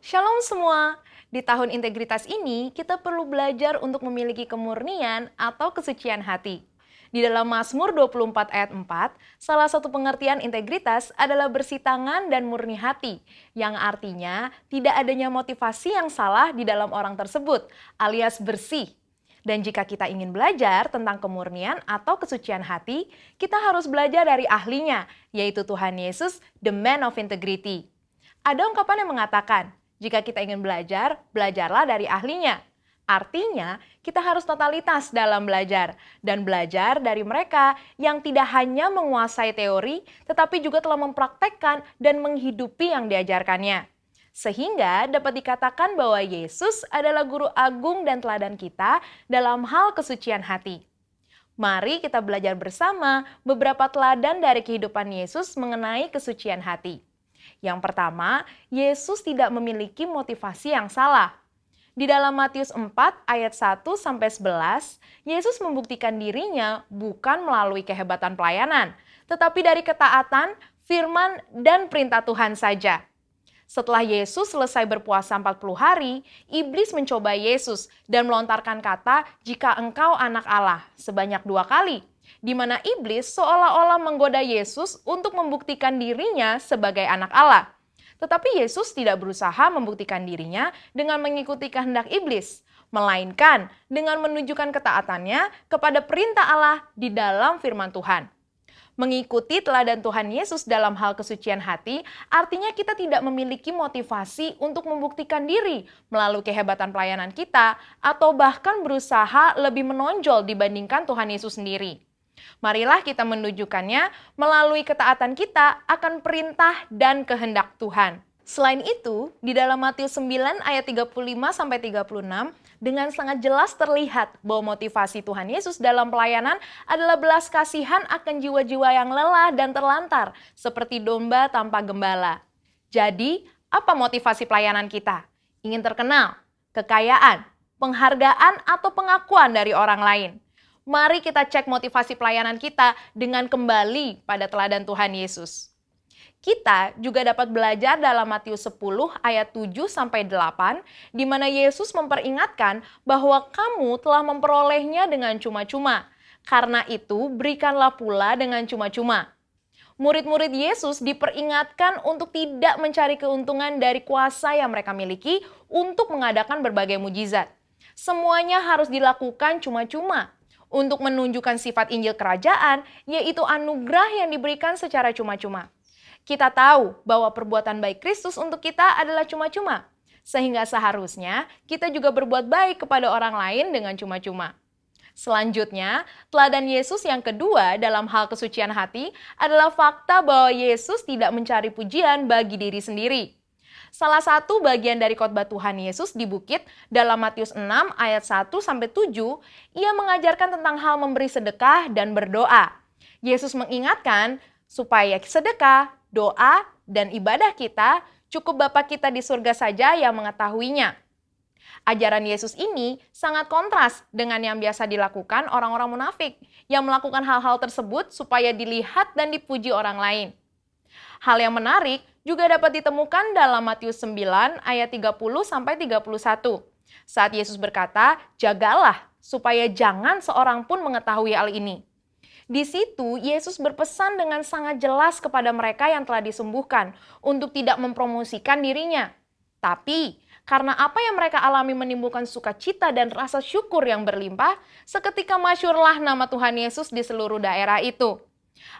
Shalom semua. Di tahun integritas ini, kita perlu belajar untuk memiliki kemurnian atau kesucian hati. Di dalam Mazmur 24 ayat 4, salah satu pengertian integritas adalah bersih tangan dan murni hati, yang artinya tidak adanya motivasi yang salah di dalam orang tersebut, alias bersih. Dan jika kita ingin belajar tentang kemurnian atau kesucian hati, kita harus belajar dari ahlinya, yaitu Tuhan Yesus, the man of integrity. Ada ungkapan yang mengatakan, jika kita ingin belajar, belajarlah dari ahlinya. Artinya, kita harus totalitas dalam belajar dan belajar dari mereka yang tidak hanya menguasai teori, tetapi juga telah mempraktekkan dan menghidupi yang diajarkannya. Sehingga dapat dikatakan bahwa Yesus adalah guru agung dan teladan kita dalam hal kesucian hati. Mari kita belajar bersama beberapa teladan dari kehidupan Yesus mengenai kesucian hati. Yang pertama, Yesus tidak memiliki motivasi yang salah. Di dalam Matius 4 ayat 1-11, Yesus membuktikan dirinya bukan melalui kehebatan pelayanan, tetapi dari ketaatan, firman, dan perintah Tuhan saja. Setelah Yesus selesai berpuasa 40 hari, iblis mencoba Yesus dan melontarkan kata, "Jika engkau anak Allah," sebanyak 2 kali, di mana iblis seolah-olah menggoda Yesus untuk membuktikan dirinya sebagai anak Allah. Tetapi Yesus tidak berusaha membuktikan dirinya dengan mengikuti kehendak iblis, melainkan dengan menunjukkan ketaatannya kepada perintah Allah di dalam firman Tuhan. Mengikuti teladan Tuhan Yesus dalam hal kesucian hati, artinya kita tidak memiliki motivasi untuk membuktikan diri melalui kehebatan pelayanan kita, atau bahkan berusaha lebih menonjol dibandingkan Tuhan Yesus sendiri. Marilah kita menunjukkannya melalui ketaatan kita akan perintah dan kehendak Tuhan. Selain itu, di dalam Matius 9 ayat 35-36, dengan sangat jelas terlihat bahwa motivasi Tuhan Yesus dalam pelayanan adalah belas kasihan akan jiwa-jiwa yang lelah dan terlantar, seperti domba tanpa gembala. Jadi, apa motivasi pelayanan kita? Ingin terkenal, kekayaan, penghargaan, atau pengakuan dari orang lain? Mari kita cek motivasi pelayanan kita dengan kembali pada teladan Tuhan Yesus. Kita juga dapat belajar dalam Matius 10 ayat 7-8, di mana Yesus memperingatkan bahwa kamu telah memperolehnya dengan cuma-cuma. Karena itu, berikanlah pula dengan cuma-cuma. Murid-murid Yesus diperingatkan untuk tidak mencari keuntungan dari kuasa yang mereka miliki untuk mengadakan berbagai mujizat. Semuanya harus dilakukan cuma-cuma untuk menunjukkan sifat Injil Kerajaan, yaitu anugerah yang diberikan secara cuma-cuma. Kita tahu bahwa perbuatan baik Kristus untuk kita adalah cuma-cuma, sehingga seharusnya kita juga berbuat baik kepada orang lain dengan cuma-cuma. Selanjutnya, teladan Yesus yang kedua dalam hal kesucian hati adalah fakta bahwa Yesus tidak mencari pujian bagi diri sendiri. Salah satu bagian dari khotbah Tuhan Yesus di bukit dalam Matius 6 ayat 1-7, ia mengajarkan tentang hal memberi sedekah dan berdoa. Yesus mengingatkan supaya sedekah, doa, dan ibadah kita cukup Bapa kita di surga saja yang mengetahuinya. Ajaran Yesus ini sangat kontras dengan yang biasa dilakukan orang-orang munafik yang melakukan hal-hal tersebut supaya dilihat dan dipuji orang lain. Hal yang menarik juga dapat ditemukan dalam Matius 9 ayat 30-31. Saat Yesus berkata, "Jagalah supaya jangan seorang pun mengetahui hal ini." Di situ, Yesus berpesan dengan sangat jelas kepada mereka yang telah disembuhkan untuk tidak mempromosikan dirinya. Tapi, karena apa yang mereka alami menimbulkan sukacita dan rasa syukur yang berlimpah, seketika masyhurlah nama Tuhan Yesus di seluruh daerah itu.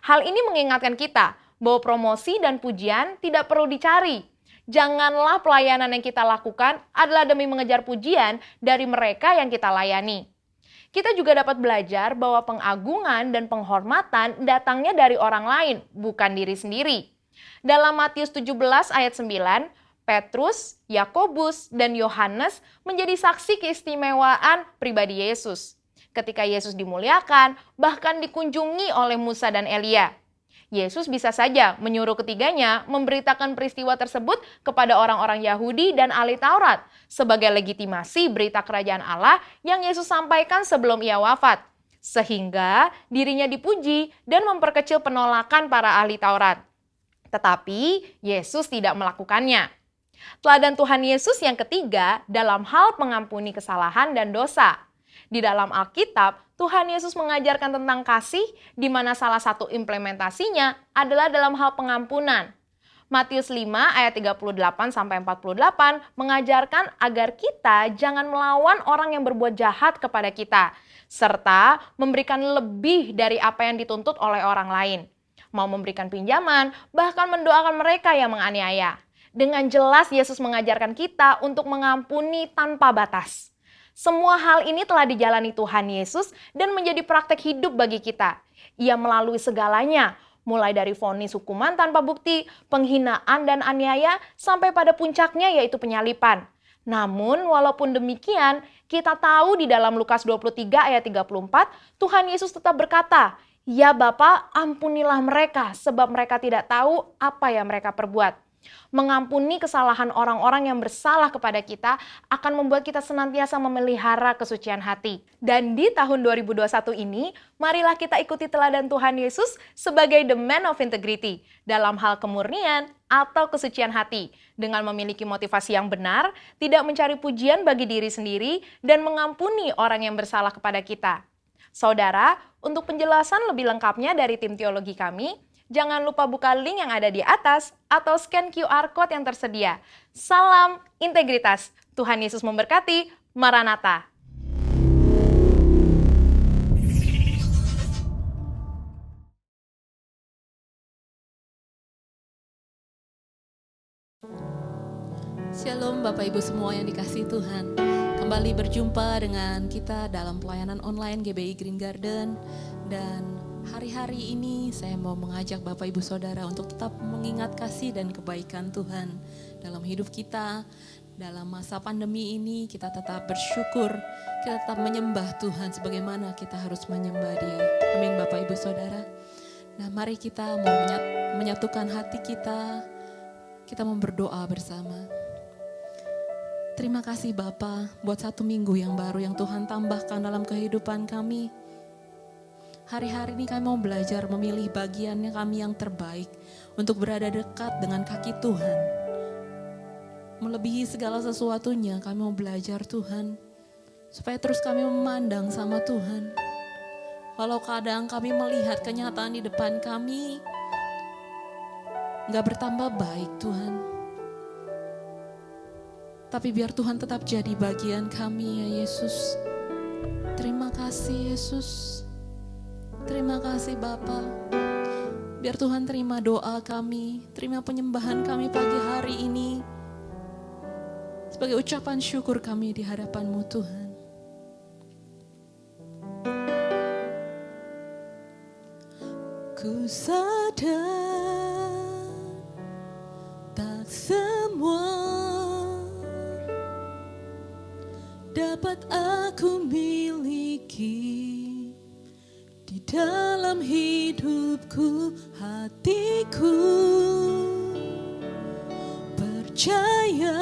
Hal ini mengingatkan kita bahwa promosi dan pujian tidak perlu dicari. Janganlah pelayanan yang kita lakukan adalah demi mengejar pujian dari mereka yang kita layani. Kita juga dapat belajar bahwa pengagungan dan penghormatan datangnya dari orang lain, bukan diri sendiri. Dalam Matius 17 ayat 9, Petrus, Yakobus, dan Yohanes menjadi saksi keistimewaan pribadi Yesus. Ketika Yesus dimuliakan, bahkan dikunjungi oleh Musa dan Elia. Yesus bisa saja menyuruh ketiganya memberitakan peristiwa tersebut kepada orang-orang Yahudi dan ahli Taurat sebagai legitimasi berita kerajaan Allah yang Yesus sampaikan sebelum ia wafat. Sehingga dirinya dipuji dan memperkecil penolakan para ahli Taurat. Tetapi Yesus tidak melakukannya. Teladan Tuhan Yesus yang ketiga dalam hal mengampuni kesalahan dan dosa. Di dalam Alkitab, Tuhan Yesus mengajarkan tentang kasih, di mana salah satu implementasinya adalah dalam hal pengampunan. Matius 5 ayat 38-48 mengajarkan agar kita jangan melawan orang yang berbuat jahat kepada kita, serta memberikan lebih dari apa yang dituntut oleh orang lain. Mau memberikan pinjaman, bahkan mendoakan mereka yang menganiaya. Dengan jelas Yesus mengajarkan kita untuk mengampuni tanpa batas. Semua hal ini telah dijalani Tuhan Yesus dan menjadi praktek hidup bagi kita. Ia melalui segalanya, mulai dari vonis hukuman tanpa bukti, penghinaan dan aniaya, sampai pada puncaknya yaitu penyalipan. Namun walaupun demikian, kita tahu di dalam Lukas 23 ayat 34, Tuhan Yesus tetap berkata, "Ya Bapa, ampunilah mereka, sebab mereka tidak tahu apa yang mereka perbuat." Mengampuni kesalahan orang-orang yang bersalah kepada kita akan membuat kita senantiasa memelihara kesucian hati. Dan di tahun 2021 ini, marilah kita ikuti teladan Tuhan Yesus sebagai the man of integrity dalam hal kemurnian atau kesucian hati, dengan memiliki motivasi yang benar, tidak mencari pujian bagi diri sendiri, dan mengampuni orang yang bersalah kepada kita. Saudara, untuk penjelasan lebih lengkapnya dari tim teologi kami, jangan lupa buka link yang ada di atas atau scan QR Code yang tersedia. Salam integritas. Tuhan Yesus memberkati. Maranatha. Shalom Bapak Ibu semua yang dikasihi Tuhan. Kembali berjumpa dengan kita dalam pelayanan online GBI Green Garden. Dan hari-hari ini saya mau mengajak Bapak Ibu Saudara untuk tetap mengingat kasih dan kebaikan Tuhan dalam hidup kita. Dalam masa pandemi ini kita tetap bersyukur, kita tetap menyembah Tuhan sebagaimana kita harus menyembah Dia. Amin Bapak Ibu Saudara. Nah mari kita mau menyatukan hati kita mau berdoa bersama. Terima kasih Bapa buat satu minggu yang baru yang Tuhan tambahkan dalam kehidupan kami. Hari-hari ini kami mau belajar memilih bagiannya kami yang terbaik untuk berada dekat dengan kaki Tuhan. Melebihi segala sesuatunya kami mau belajar Tuhan, supaya terus kami memandang sama Tuhan. Walau kadang kami melihat kenyataan di depan kami gak bertambah baik Tuhan. Tapi biar Tuhan tetap jadi bagian kami ya Yesus. Terima kasih Yesus. Terima kasih Bapa. Biar Tuhan terima doa kami, terima penyembahan kami pagi hari ini. Sebagai ucapan syukur kami di hadapan-Mu Tuhan. Ku sadar tak semua dapat aku miliki di dalam hidupku, hatiku percaya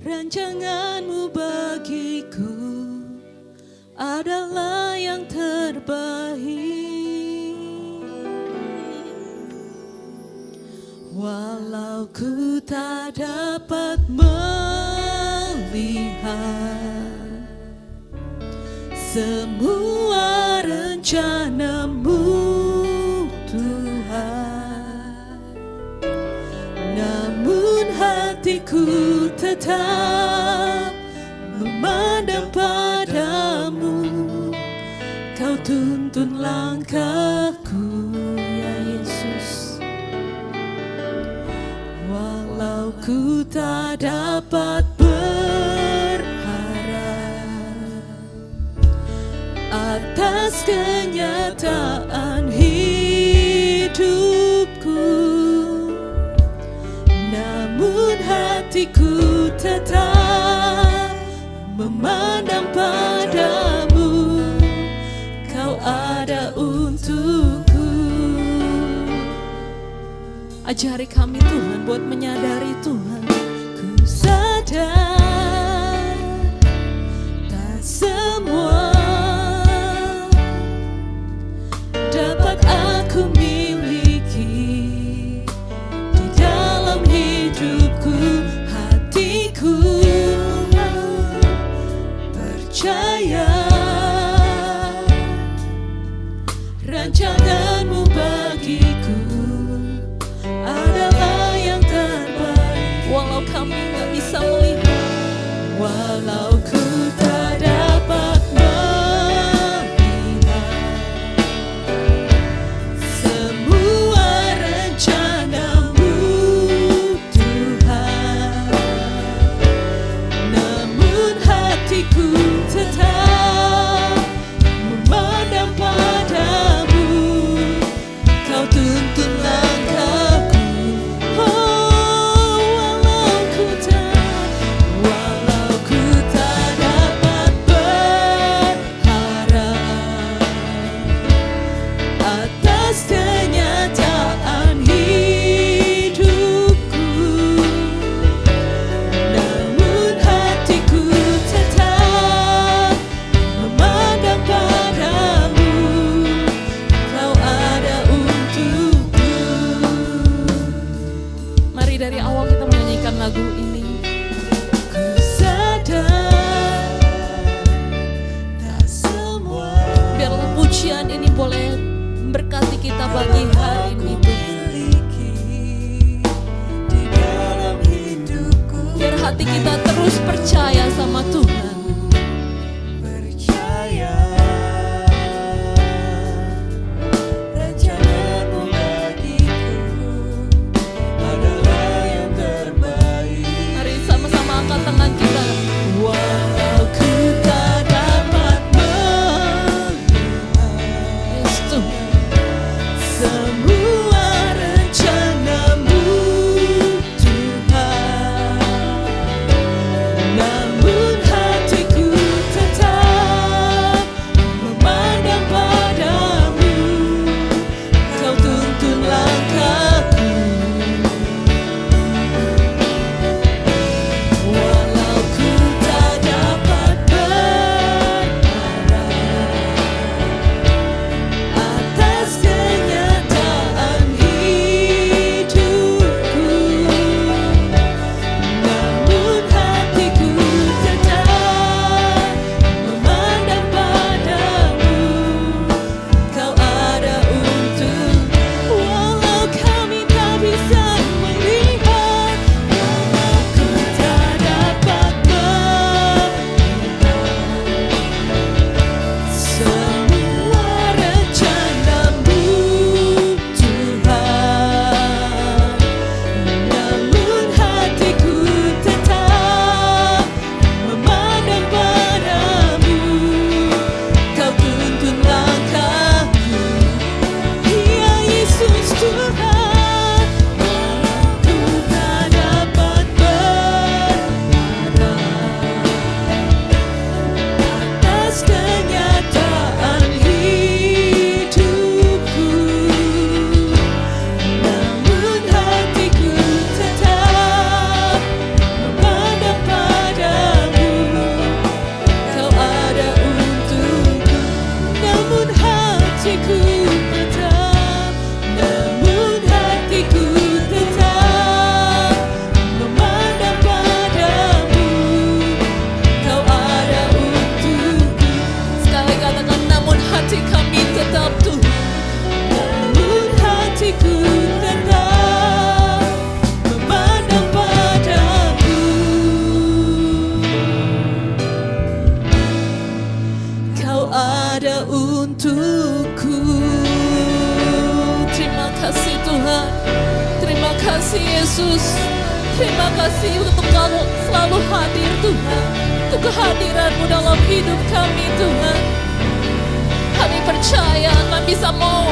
rancangan-Mu bagiku adalah yang terbaik. Walau ku tak dapat melihat semua rencana-Mu Tuhan, namun hatiku tetap memandang padamu. Kau tuntun langkahku ya Yesus. Walau ku tak dapat atas kenyataan hidupku, namun hatiku tetap memandang padamu. Kau ada untukku. Ajari kami Tuhan buat menyadari Tuhan. Ku sadar tak semua dapat aku miliki Rancanganmu bagiku adalah yang terbaik. Walau kami tak bisa melihat, walau ku tak dapat melihat semua rencanamu Tuhan, namun hatiku tetap memandang padamu. Kau tuntun langkahku, walau ku tak dapat berharap atas kenyataan hidupku, namun hatiku tetap memandang padamu. Kau ada untukku. Mari dari awal kita menyanyikan lagu ini. Ku sadar tak semua. Biarlah pujian ini boleh berkati kita bagi hari ini Tuhan. Biar hati kita terus percaya sama Tuhan. Percaya rencanamu bagiku adalah yang terbaik. Mari sama-sama angkat tangan kita. Walau ku tak dapat melihat Yes Tuhan. semua rencanamu Tuhan, namun hatiku tetap memandang padamu. Kau tuntun langkahku, walau ku tak dapat berharap atas kenyataan hidupku, namun hatiku tetap memandang padamu. Kau ada untuk, walau kami tak bisa melihat, walau ku tak dapat melihat semua rencanamu Tuhan, namun hatiku tetap memandang padamu. Kau tuntun langkahku, ya Yesus Tuhan, walau ku tak dapat berharap atas kenyataan hidupku, namun hatiku tetap memandang padamu. Kau ada untukku, namun hatiku tetap, namun hatiku tetap memandang padamu. Kau ada untukku. Sekali katakan, namun hati kami tetap Tuhan. Namun hatiku tetap memandang padamu. Kau ada untukku. Terima kasih Tuhan. Terima kasih Yesus. Terima kasih untuk Kau selalu hadir Tuhan. Untuk kehadiran-Mu dalam hidup kami Tuhan. Kami percaya kami bisa mau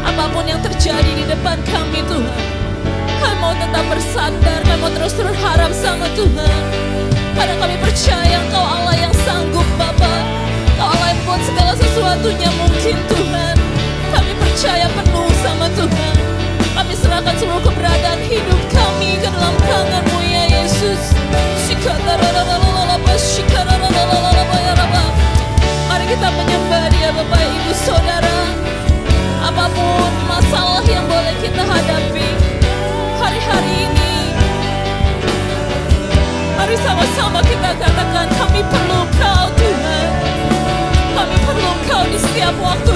apapun yang terjadi di depan kami Tuhan. Kami mau tetap bersandar, kami mau terus berharap sama Tuhan. Karena kami percaya Engkau Allah yang sanggup Bapa. Engkau Allah yang buat segala sesuatunya mungkin Tuhan. Kami percaya penuh sama Tuhan. Kami serahkan seluruh keberadaan hidup kami ke dalam tangan-Mu ya Yesus. Mari kita menyembah Dia Bapak Ibu Saudara. Apapun masalah yang boleh kita hadapi hari-hari ini, mari sama-sama kita katakan, kami perlu Kau Tuhan. Kami perlu Kau di setiap waktu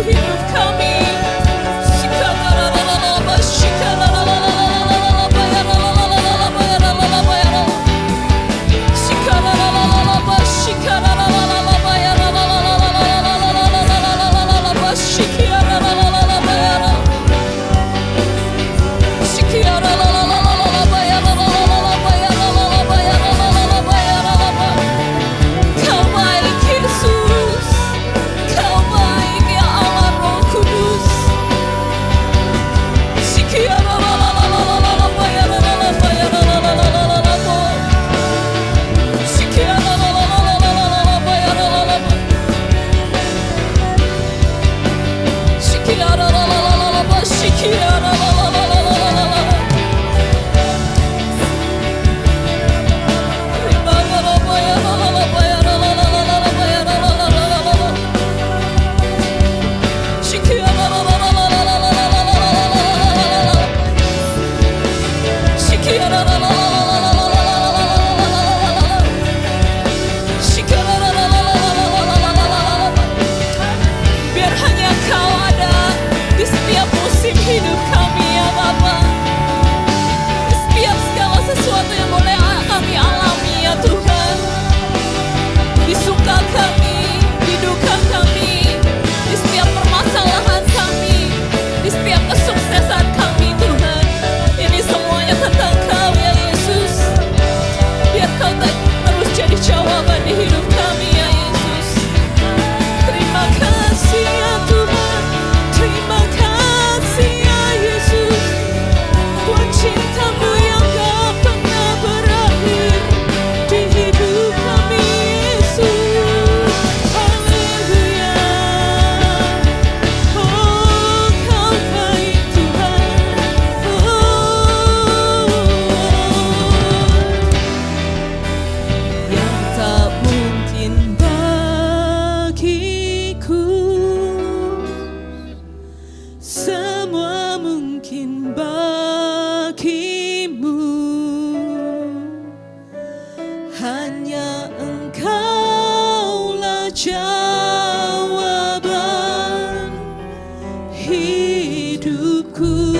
hidupku.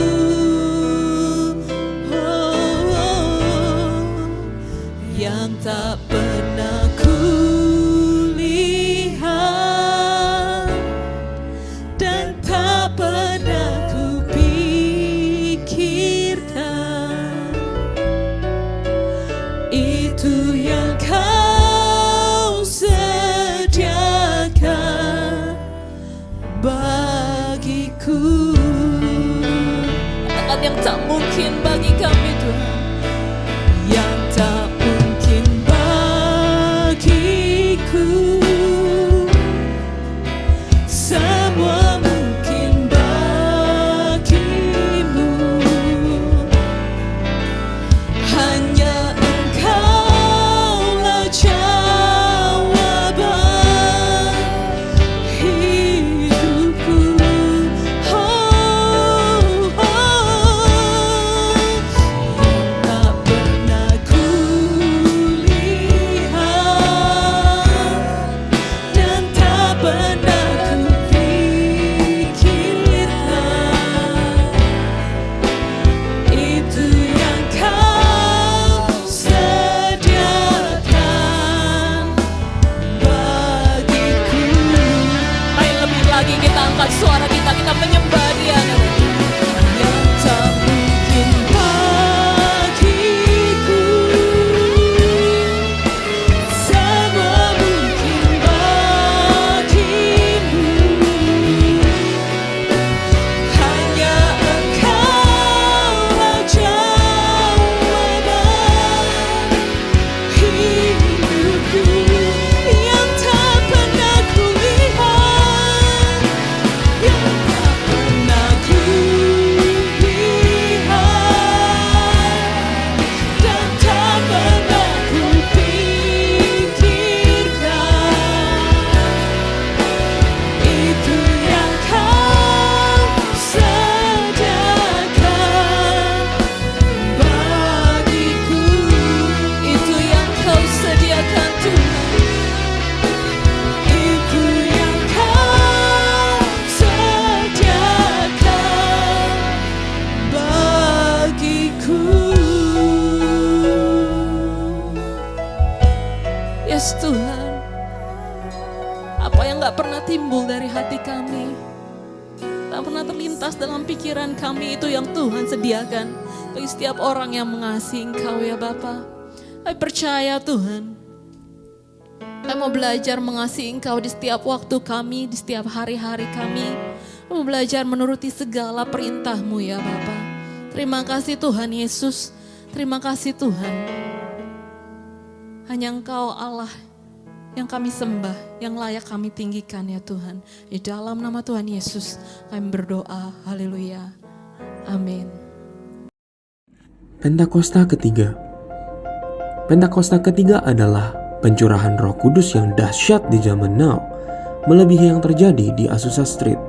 Yang tak pernah kulihat dan tak pernah kupikirkan, itu yang kau sediakan bagiku. Katakan yang tak mungkin bagi kami Tuhan. Yang tak mungkin bagiku, semua mungkin bagimu. Hanya Engkaulah jawaban hidupku. Tak pernah kulihat dan tak pernah kupikirkan, itu yang kau sediakan bagiku. Mari lebih lagi kita angkat suara kita menyembah Dia. Yang tak mungkin bagiku, semua mungkin bagimu. Hanya Engkaulah jawaban hidupku. Yang tak pernah kulihat, yang tak pernah kulihat dan tak pernah kupikirkan, itu yang kau sediakan bagiku. Itu yang Kau sediakan Tuhan. Itu yang kau sediakan bagiku. Yes Tuhan. Apa yang gak pernah timbul dari hati kami, tak pernah terlintas dalam pikiran kami, itu yang Tuhan sediakan bagi setiap orang yang mengasihi Engkau ya Bapa. Kami percaya Tuhan, kami mau belajar mengasihi Engkau di setiap waktu kami, di setiap hari-hari kami. Kami mau belajar menuruti segala perintah-Mu ya Bapa. Terima kasih Tuhan Yesus, terima kasih Tuhan. Hanya Engkau Allah yang kami sembah, yang layak kami tinggikan ya Tuhan. Di dalam nama Tuhan Yesus kami berdoa, haleluya, amin. Pentakosta ketiga. Pentakosta ketiga adalah pencurahan Roh Kudus yang dahsyat di zaman now, melebihi yang terjadi di Azusa Street,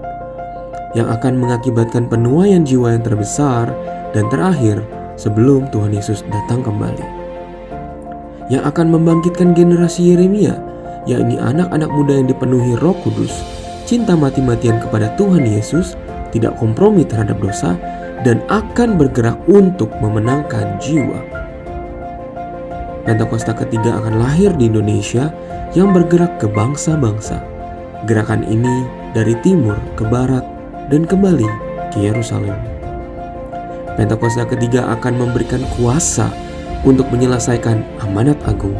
yang akan mengakibatkan penuaian jiwa yang terbesar dan terakhir sebelum Tuhan Yesus datang kembali, yang akan membangkitkan generasi Yeremia, yakni anak-anak muda yang dipenuhi Roh Kudus, cinta mati-matian kepada Tuhan Yesus, tidak kompromi terhadap dosa, dan akan bergerak untuk memenangkan jiwa. Pentakosta ketiga akan lahir di Indonesia yang bergerak ke bangsa-bangsa. Gerakan ini dari timur ke barat dan kembali ke Yerusalem. Pentakosta ketiga akan memberikan kuasa untuk menyelesaikan amanat agung,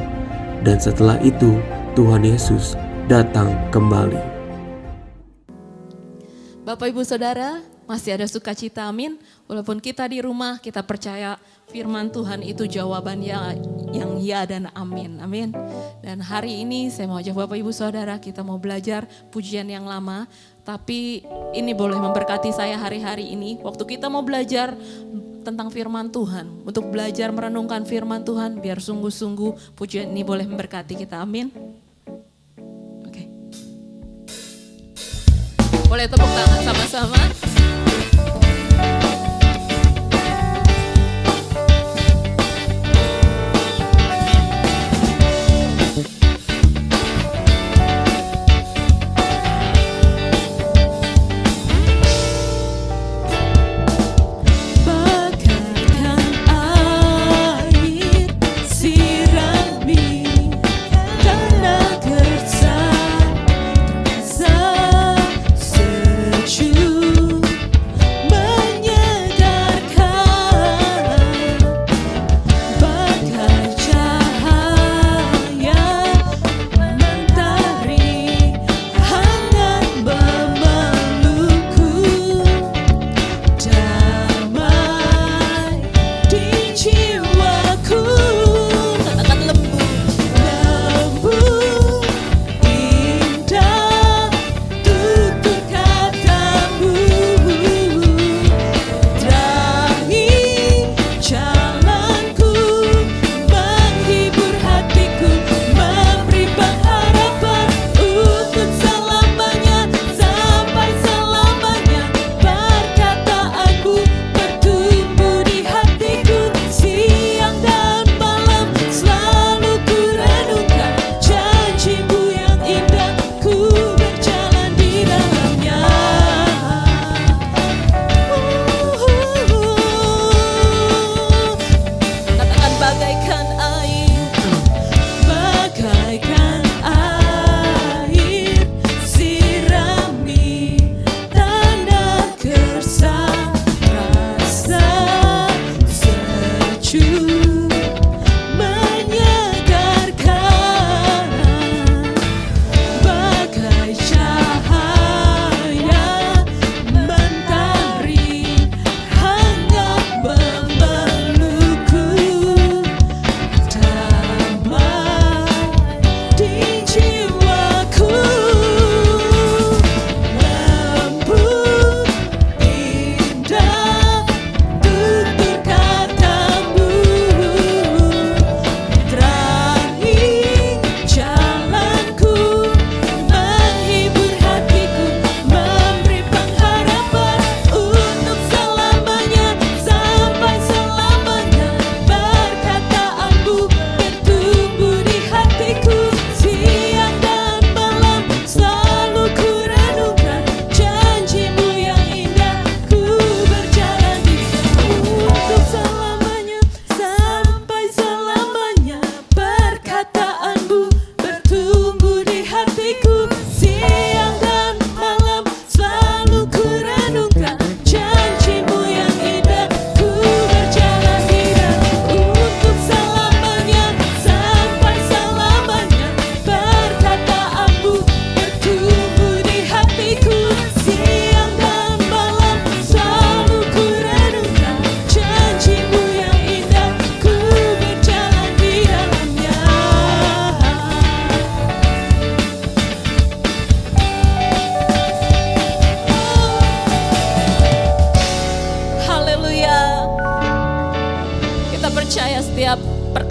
dan setelah itu Tuhan Yesus datang kembali. Bapak Ibu Saudara, masih ada sukacita, amin. Walaupun kita di rumah, kita percaya firman Tuhan itu jawabannya yang ya dan amin, amin. Dan hari ini saya mau ajak Bapak Ibu Saudara, kita mau belajar pujian yang lama. Tapi ini boleh memberkati saya hari-hari ini, waktu kita mau belajar tentang firman Tuhan. Untuk belajar merenungkan firman Tuhan, biar sungguh-sungguh pujian ini boleh memberkati kita, amin. Oke. Boleh tepuk tangan sama-sama.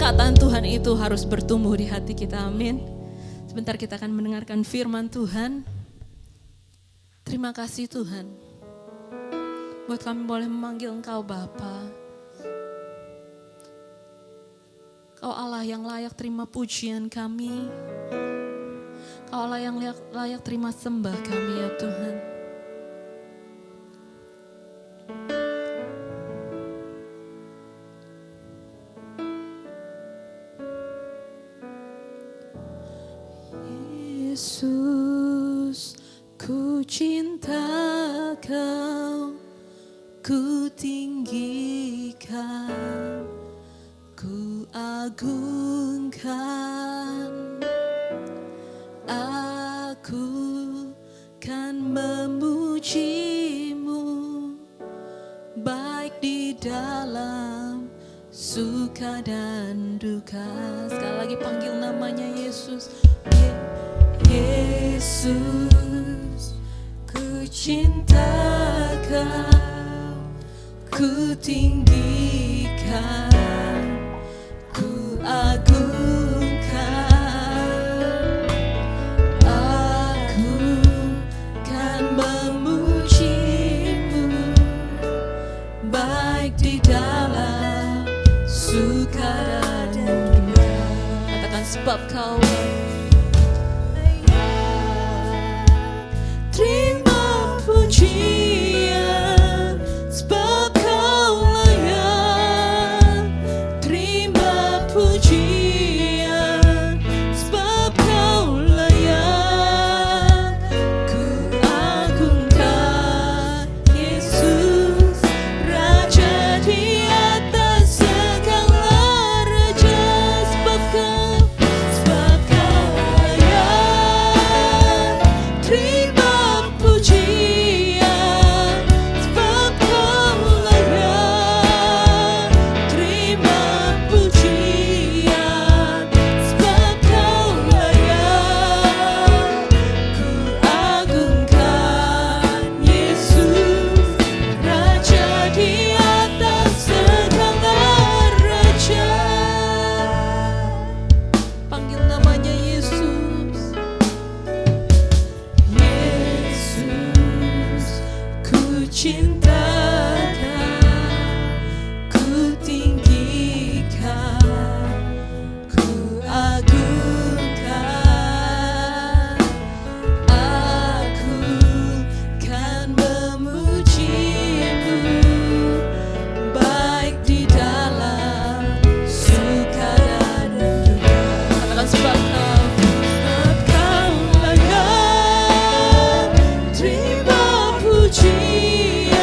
perkataan Tuhan itu harus bertumbuh di hati kita, amin. Sebentar kita akan mendengarkan firman Tuhan. Terima kasih Tuhan, buat kami boleh memanggil Engkau Bapa. Kau Allah yang layak terima pujian kami. Kau Allah yang layak terima sembah kami ya Tuhan. Yesus, ku cinta Kau, ku tinggikan, ku agungkan. Aku kan memuji-Mu, baik di dalam suka dan duka. Sekali lagi panggil namanya Yesus. Yesus, ku cinta Kau, ku tinggikan, ku agungkan. Aku kan memuji-Mu, baik di dalam suka dan duka. Katakan sebab Kau terima pujian, sebab Kau layak. Terima pujian, sebab Kau layak. Ku agungkan Yesus, Raja di atas segala raja. Sebab Kau layak. Terima pujian, sebab Kau layak. Terima pujian, sebab Kau layak. Ku agungkan Yesus, Raja di atas segala raja. Panggil namanya Yesus. Yesus, ku cinta Kau, ku tinggikan, ku agungkan. Aku kan memuji-Mu, baik di dalam suka dan duka. Katakan sebab Kau layak. Terima pujian,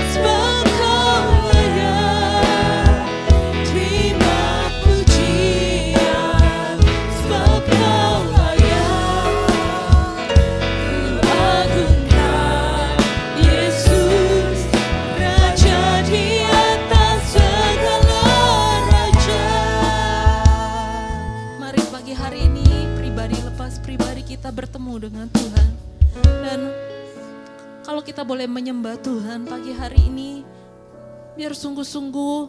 sebab Kau layak. Terima pujian, sebab Kau layak. Ku agungkan Yesus, Raja di atas segala raja. Mari pagi hari ini pribadi lepas pribadi kita bertemu dengan Tuhan. Dan kalau kita boleh menyembah Tuhan pagi hari ini, biar sungguh-sungguh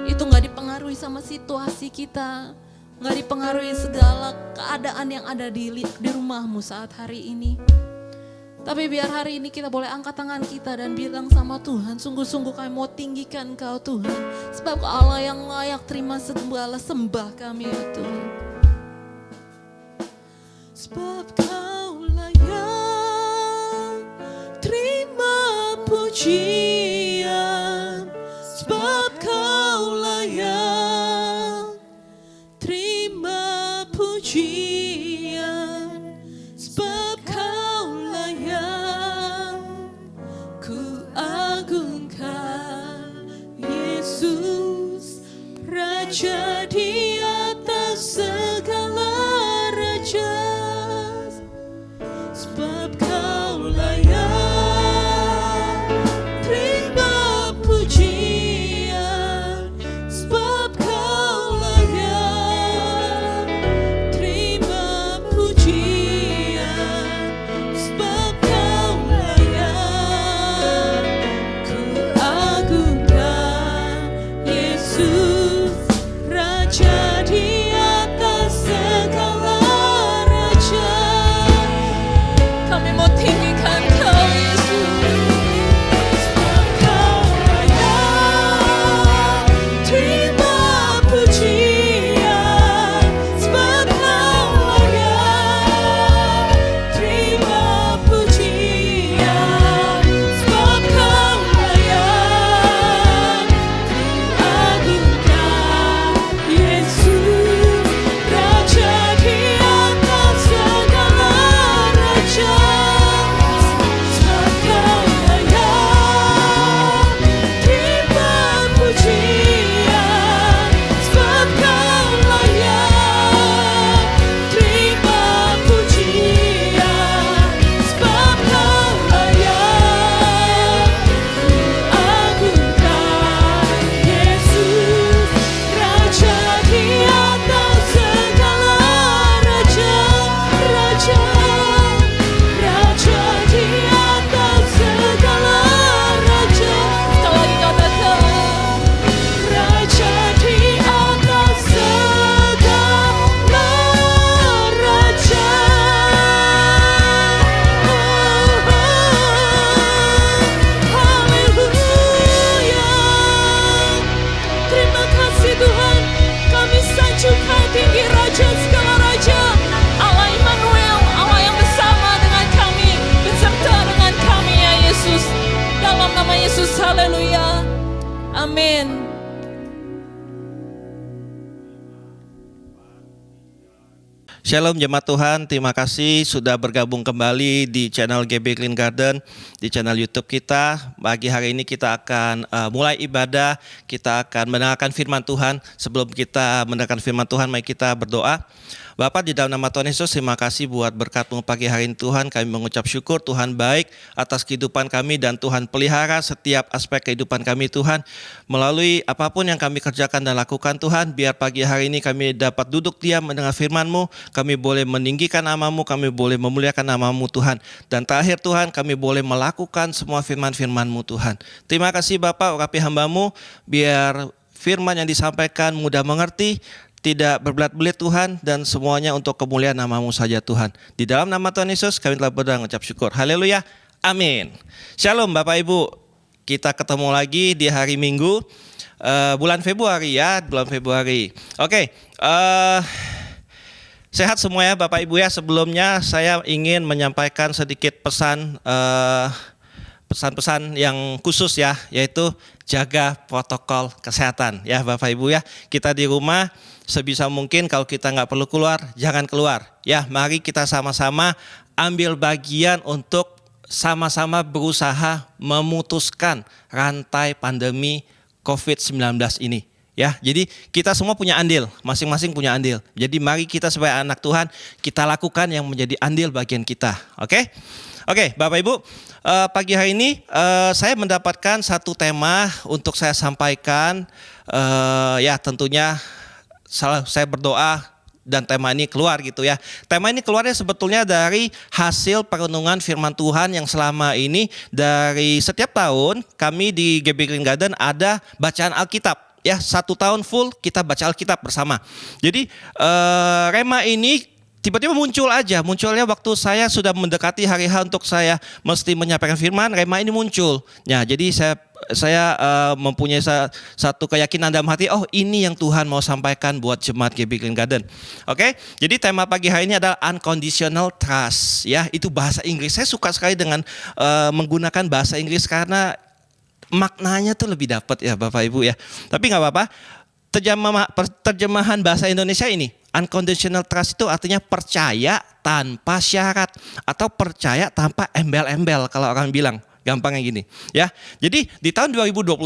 itu gak dipengaruhi sama situasi kita, gak dipengaruhi segala keadaan yang ada di rumahmu saat hari ini. Tapi biar hari ini kita boleh angkat tangan kita dan bilang sama Tuhan, sungguh-sungguh kami mau tinggikan Kau Tuhan, sebab Kau Allah yang layak terima segala sembah kami ya Tuhan. Sebab Kau layak terima pujian, sebab Kau layak terima pujian, sebab Kau layak. Ku agungkan Yesus, Raja di atas segala raja. Sebab Kau layak. Amin. Shalom jemaat Tuhan, terima kasih sudah bergabung kembali di channel GB Green Garden, di channel YouTube kita. Pagi hari ini kita akan mulai ibadah, kita akan mendengarkan firman Tuhan. Sebelum kita mendengarkan firman Tuhan, mari kita berdoa. Bapa, di dalam nama Tuhan Yesus, terima kasih buat berkat-Mu pagi hari ini Tuhan. Kami mengucap syukur Tuhan baik atas kehidupan kami dan Tuhan pelihara setiap aspek kehidupan kami Tuhan. Melalui apapun yang kami kerjakan dan lakukan Tuhan, biar pagi hari ini kami dapat duduk diam mendengar firman-Mu. Kami boleh meninggikan nama-Mu, kami boleh memuliakan nama-Mu Tuhan. Dan terakhir Tuhan, kami boleh melakukan semua firman-firman-Mu Tuhan. Terima kasih Bapa, urapi hamba-Mu, biar firman yang disampaikan mudah mengerti, tidak berbelit-belit Tuhan, dan semuanya untuk kemuliaan nama-Mu saja Tuhan. Di dalam nama Tuhan Yesus kami telah berdoa mengucap syukur. Haleluya. Amin. Shalom Bapak Ibu. Kita ketemu lagi di hari Minggu bulan Februari ya, bulan Februari. Oke. Sehat semua ya Bapak Ibu ya. Sebelumnya saya ingin menyampaikan sedikit pesan-pesan yang khusus ya, yaitu jaga protokol kesehatan ya Bapak Ibu ya. Kita di rumah sebisa mungkin kalau kita nggak perlu keluar, jangan keluar. Ya, mari kita sama-sama ambil bagian untuk sama-sama berusaha memutuskan rantai pandemi COVID-19 ini. Ya, jadi kita semua punya andil, masing-masing punya andil. Jadi mari kita sebagai anak Tuhan, kita lakukan yang menjadi andil bagian kita. Oke? Oke, Bapak Ibu, pagi hari ini saya mendapatkan satu tema untuk saya sampaikan. Ya, tentunya saya berdoa dan tema ini keluar gitu ya. Tema ini keluarnya sebetulnya dari hasil perenungan firman Tuhan yang selama ini dari setiap tahun kami di GB Green Garden ada bacaan Alkitab. Ya, 1 tahun full kita baca Alkitab bersama. Jadi rema ini tiba-tiba munculnya waktu saya sudah mendekati hari H untuk saya mesti menyampaikan firman, rema ini muncul. Ya, jadi saya mempunyai satu keyakinan dalam hati, oh ini yang Tuhan mau sampaikan buat jemaat GB Green Garden. Oke, jadi tema pagi hari ini adalah unconditional trust. Ya, itu bahasa Inggris. Saya suka sekali dengan menggunakan bahasa Inggris karena maknanya tuh lebih dapat ya Bapak Ibu ya. Tapi nggak apa-apa. Terjemahan bahasa Indonesia ini, unconditional trust itu artinya percaya tanpa syarat atau percaya tanpa embel-embel kalau orang bilang, gampangnya gini ya. Jadi di tahun 2021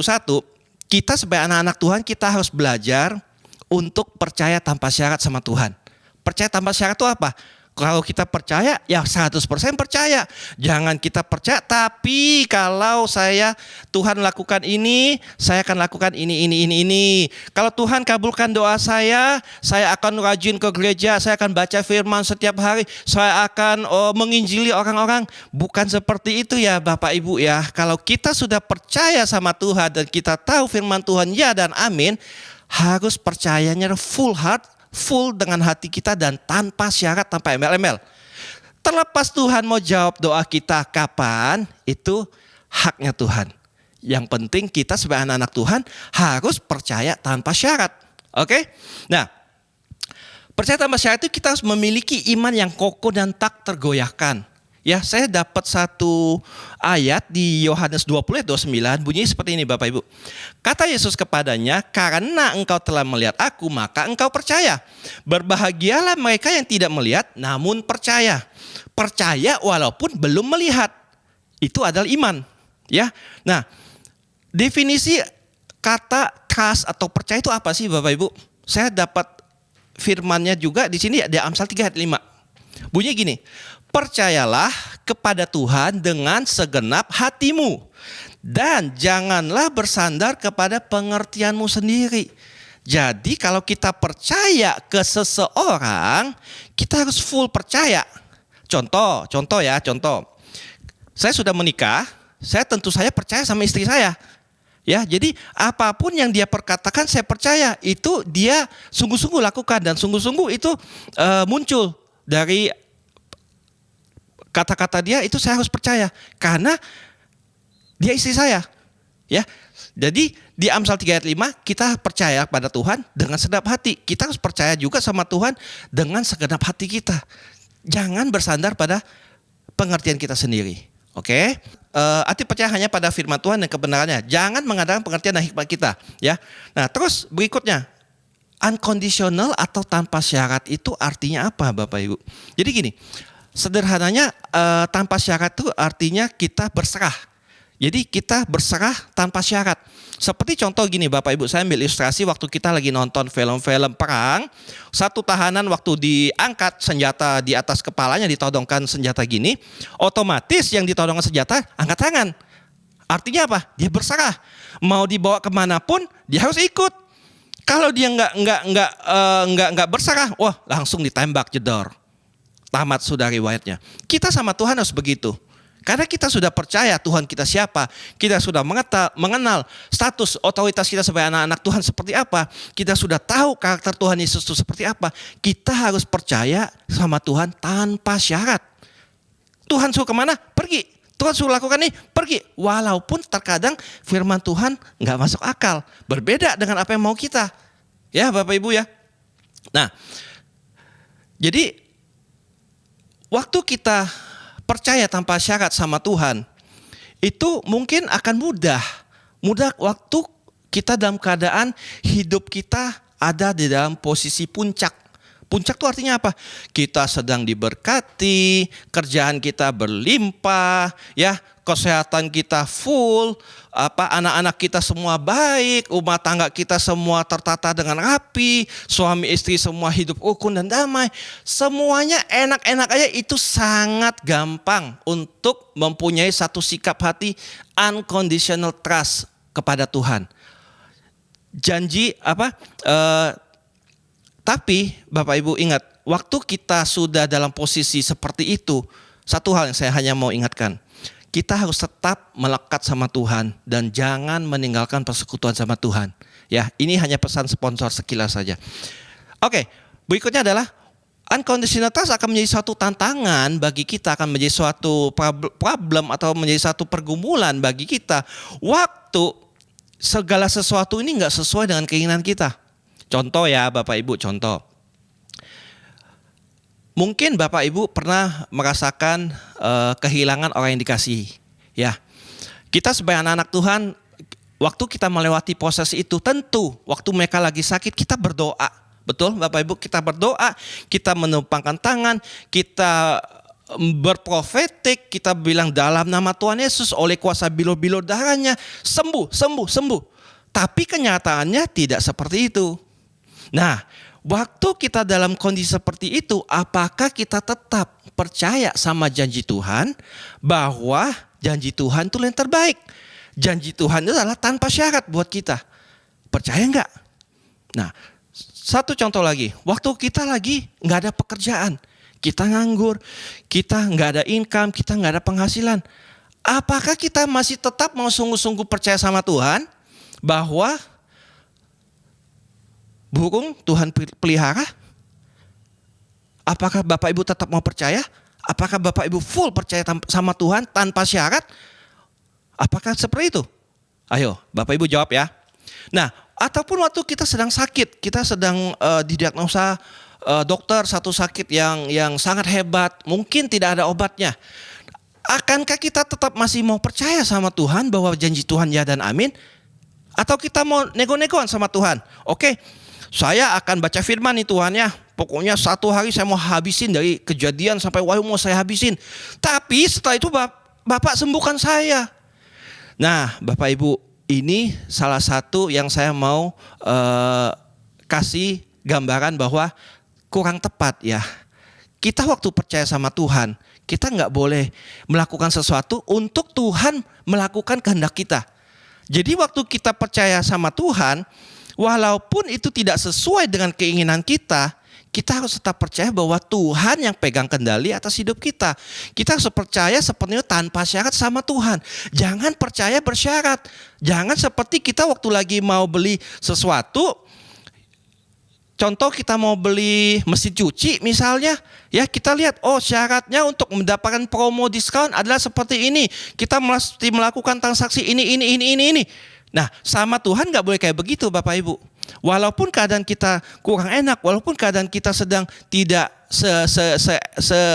kita sebagai anak-anak Tuhan kita harus belajar untuk percaya tanpa syarat sama Tuhan. Percaya tanpa syarat itu apa? Kalau kita percaya, ya 100% percaya. Jangan kita percaya, tapi kalau Tuhan lakukan ini, saya akan lakukan ini. Kalau Tuhan kabulkan doa saya akan rajin ke gereja, saya akan baca firman setiap hari, saya akan menginjili orang-orang. Bukan seperti itu ya Bapak Ibu ya. Kalau kita sudah percaya sama Tuhan dan kita tahu firman Tuhan ya dan amin, harus percayanya full heart, full dengan hati kita dan tanpa syarat, tanpa embel-embel. Terlepas Tuhan mau jawab doa kita kapan, itu haknya Tuhan. Yang penting kita sebagai anak-anak Tuhan harus percaya tanpa syarat. Oke? Nah, percaya tanpa syarat itu kita harus memiliki iman yang kokoh dan tak tergoyahkan. Ya, saya dapat satu ayat di Yohanes 20 ayat 29 bunyi seperti ini Bapak Ibu. Kata Yesus kepadanya, karena engkau telah melihat aku maka engkau percaya. Berbahagialah mereka yang tidak melihat namun percaya. Percaya walaupun belum melihat. Itu adalah iman. Ya. Nah, definisi kata trust atau percaya itu apa sih Bapak Ibu? Saya dapat firmannya juga di sini di Amsal 3 ayat 5. Bunyi gini. Percayalah kepada Tuhan dengan segenap hatimu dan janganlah bersandar kepada pengertianmu sendiri. Jadi kalau kita percaya ke seseorang, kita harus full percaya. Contoh. Saya sudah menikah, saya tentu saja percaya sama istri saya. Ya, jadi apapun yang dia perkatakan saya percaya itu dia sungguh-sungguh lakukan dan sungguh-sungguh itu muncul dari kata-kata dia itu saya harus percaya karena dia istri saya. Ya. Jadi di Amsal 3 ayat 5 kita percaya pada Tuhan dengan segenap hati. Kita harus percaya juga sama Tuhan dengan segenap hati kita. Jangan bersandar pada pengertian kita sendiri. Oke, arti percaya hanya pada firman Tuhan dan kebenarannya. Jangan mengandalkan pengertian dan hikmat kita, ya. Nah, terus berikutnya, unconditional atau tanpa syarat itu artinya apa, Bapak Ibu? Jadi gini, sederhananya tanpa syarat itu artinya kita berserah. Jadi kita berserah tanpa syarat. Seperti contoh gini Bapak Ibu, saya ambil ilustrasi waktu kita lagi nonton film-film perang. Satu tahanan waktu diangkat senjata di atas kepalanya, ditodongkan senjata gini. Otomatis yang ditodongkan senjata angkat tangan. Artinya apa? Dia berserah. Mau dibawa kemanapun dia harus ikut. Kalau dia nggak berserah, wah langsung ditembak jedor. Tamat sudah riwayatnya. Kita sama Tuhan harus begitu. Karena kita sudah percaya Tuhan kita siapa, kita sudah mengenal status otoritas kita sebagai anak-anak Tuhan seperti apa, kita sudah tahu karakter Tuhan Yesus itu seperti apa, kita harus percaya sama Tuhan tanpa syarat. Tuhan suruh kemana? Pergi. Tuhan suruh lakukan ini? Pergi. Walaupun terkadang firman Tuhan nggak masuk akal, berbeda dengan apa yang mau kita. Ya Bapak Ibu ya. Nah, jadi waktu kita percaya tanpa syarat sama Tuhan, itu mungkin akan mudah waktu kita dalam keadaan hidup kita ada di dalam posisi puncak. Puncak itu artinya apa? Kita sedang diberkati, kerjaan kita berlimpah, ya, kesehatan kita full, anak-anak kita semua baik, rumah tangga kita semua tertata dengan rapi, suami istri semua hidup rukun dan damai. Semuanya enak-enak aja, itu sangat gampang untuk mempunyai satu sikap hati unconditional trust kepada Tuhan. Janji tapi Bapak Ibu ingat, waktu kita sudah dalam posisi seperti itu, satu hal yang saya hanya mau ingatkan. Kita harus tetap melekat sama Tuhan dan jangan meninggalkan persekutuan sama Tuhan. Ya, ini hanya pesan sponsor sekilas saja. Oke, berikutnya adalah unconditional trust akan menjadi suatu tantangan bagi kita, akan menjadi suatu problem atau menjadi satu pergumulan bagi kita. Waktu segala sesuatu ini nggak sesuai dengan keinginan kita. Contoh ya Bapak Ibu, contoh. Mungkin Bapak Ibu pernah merasakan kehilangan orang yang dikasihi. Ya, kita sebagai anak-anak Tuhan, waktu kita melewati proses itu, tentu waktu mereka lagi sakit kita berdoa. Betul Bapak Ibu, kita berdoa, kita menumpangkan tangan, kita berprofetik, kita bilang dalam nama Tuhan Yesus oleh kuasa bilur-bilur darahnya, sembuh. Tapi kenyataannya tidak seperti itu. Nah, waktu kita dalam kondisi seperti itu, apakah kita tetap percaya sama janji Tuhan bahwa janji Tuhan itu yang terbaik? Janji Tuhan itu adalah tanpa syarat buat kita. Percaya enggak? Nah, satu contoh lagi, waktu kita lagi nggak ada pekerjaan, kita nganggur, kita nggak ada income, kita nggak ada penghasilan. Apakah kita masih tetap mau sungguh-sungguh percaya sama Tuhan bahwa burung Tuhan pelihara? Apakah Bapak Ibu tetap mau percaya? Apakah Bapak Ibu full percaya sama Tuhan tanpa syarat? Apakah seperti itu? Ayo Bapak Ibu jawab ya. Nah, ataupun waktu kita sedang sakit, kita sedang didiagnosa dokter satu sakit yang sangat hebat, mungkin tidak ada obatnya. Akankah kita tetap masih mau percaya sama Tuhan bahwa janji Tuhan ya dan amin? Atau kita mau nego-negoan sama Tuhan? Oke, saya akan baca firman nih Tuhan ya. Pokoknya satu hari saya mau habisin dari Kejadian sampai Wahyu mau saya habisin. Tapi setelah itu Bapak sembuhkan saya. Nah Bapak Ibu, ini salah satu yang saya mau kasih gambaran bahwa kurang tepat ya. Kita waktu percaya sama Tuhan, kita nggak boleh melakukan sesuatu untuk Tuhan melakukan kehendak kita. Jadi waktu kita percaya sama Tuhan, walaupun itu tidak sesuai dengan keinginan kita, kita harus tetap percaya bahwa Tuhan yang pegang kendali atas hidup kita. Kita harus percaya sepenuhnya tanpa syarat sama Tuhan. Jangan percaya bersyarat. Jangan seperti kita waktu lagi mau beli sesuatu. Contoh kita mau beli mesin cuci misalnya. Ya kita lihat, oh syaratnya untuk mendapatkan promo diskon adalah seperti ini. Kita mesti melakukan transaksi ini. Nah sama Tuhan gak boleh kayak begitu Bapak Ibu. Walaupun keadaan kita kurang enak, walaupun keadaan kita sedang tidak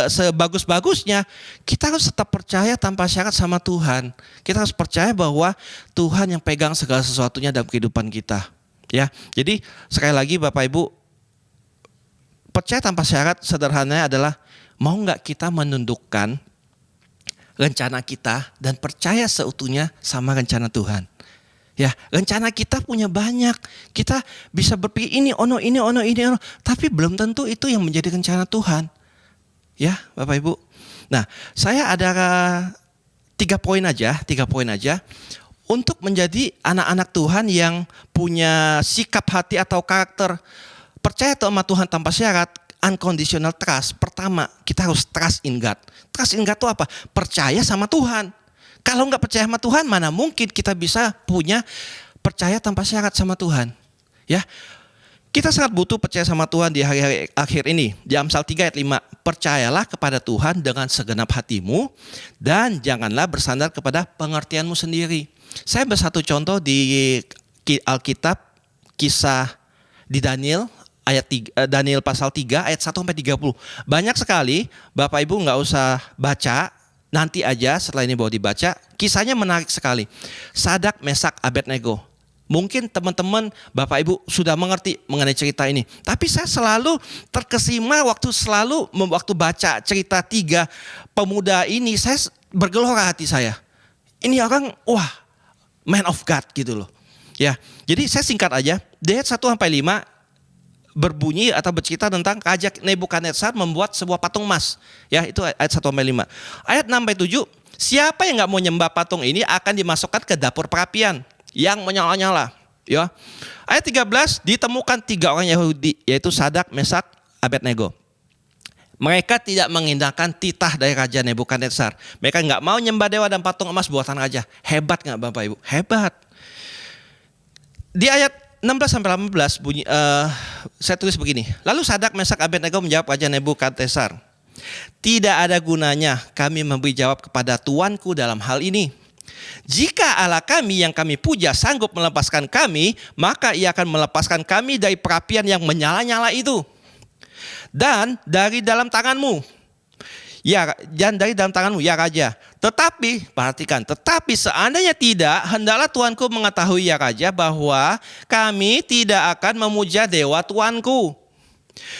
sebagus-bagusnya, kita harus tetap percaya tanpa syarat sama Tuhan. Kita harus percaya bahwa Tuhan yang pegang segala sesuatunya dalam kehidupan kita. Ya, jadi sekali lagi Bapak Ibu, percaya tanpa syarat sederhananya adalah mau nggak kita menundukkan rencana kita dan percaya seutuhnya sama rencana Tuhan. Ya, rencana kita punya banyak. Kita bisa berpikir ini, ini, tapi belum tentu itu yang menjadi rencana Tuhan. Ya, Bapak Ibu. Nah, saya ada 3 poin aja untuk menjadi anak-anak Tuhan yang punya sikap hati atau karakter percaya sama Tuhan tanpa syarat, unconditional trust. Pertama, kita harus trust in God. Trust in God itu apa? Percaya sama Tuhan. Kalau nggak percaya sama Tuhan, mana mungkin kita bisa punya percaya tanpa syarat sama Tuhan. Ya, kita sangat butuh percaya sama Tuhan di hari-hari akhir ini. Di Amsal 3 ayat 5, percayalah kepada Tuhan dengan segenap hatimu dan janganlah bersandar kepada pengertianmu sendiri. Saya bersatu contoh di Alkitab, kisah di Daniel, Daniel pasal 3 ayat 1-30. Banyak sekali, Bapak Ibu nggak usah baca, nanti aja setelah ini baru dibaca. Kisahnya menarik sekali. Sadak, Mesak, Abednego. Mungkin teman-teman Bapak Ibu sudah mengerti mengenai cerita ini. Tapi saya selalu terkesima waktu baca cerita 3 pemuda ini, saya bergelora hati saya. Ini orang, wah, man of God gitu loh. Ya, jadi saya singkat aja. Di ayat 1-5 berbunyi atau bercerita tentang Raja Nebukadnezar membuat sebuah patung emas. Ya, itu ayat 1-5. Ayat 6-7, siapa yang nggak mau nyembah patung ini akan dimasukkan ke dapur perapian yang menyala-nyala. Ya. Ayat 13, ditemukan 3 orang Yahudi, yaitu Sadak, Mesak, Abednego. Mereka tidak mengindahkan titah dari Raja Nebukadnezar. Mereka nggak mau nyembah dewa dan patung emas buatan raja. Hebat nggak Bapak Ibu? Hebat. Di ayat 16-18 bunyi, saya tulis begini. Lalu Sadak, Mesak, Abednego menjawab Raja Nebukadnezar, tidak ada gunanya kami memberi jawab kepada tuanku dalam hal ini. Jika Allah kami yang kami puja sanggup melepaskan kami, maka ia akan melepaskan kami dari perapian yang menyala-nyala itu. Dan dari dalam tanganmu, ya, dan dari dalam tanganmu, ya Raja. Tetapi, perhatikan, tetapi seandainya tidak, hendaklah Tuanku mengetahui, ya Raja, bahwa kami tidak akan memuja dewa Tuanku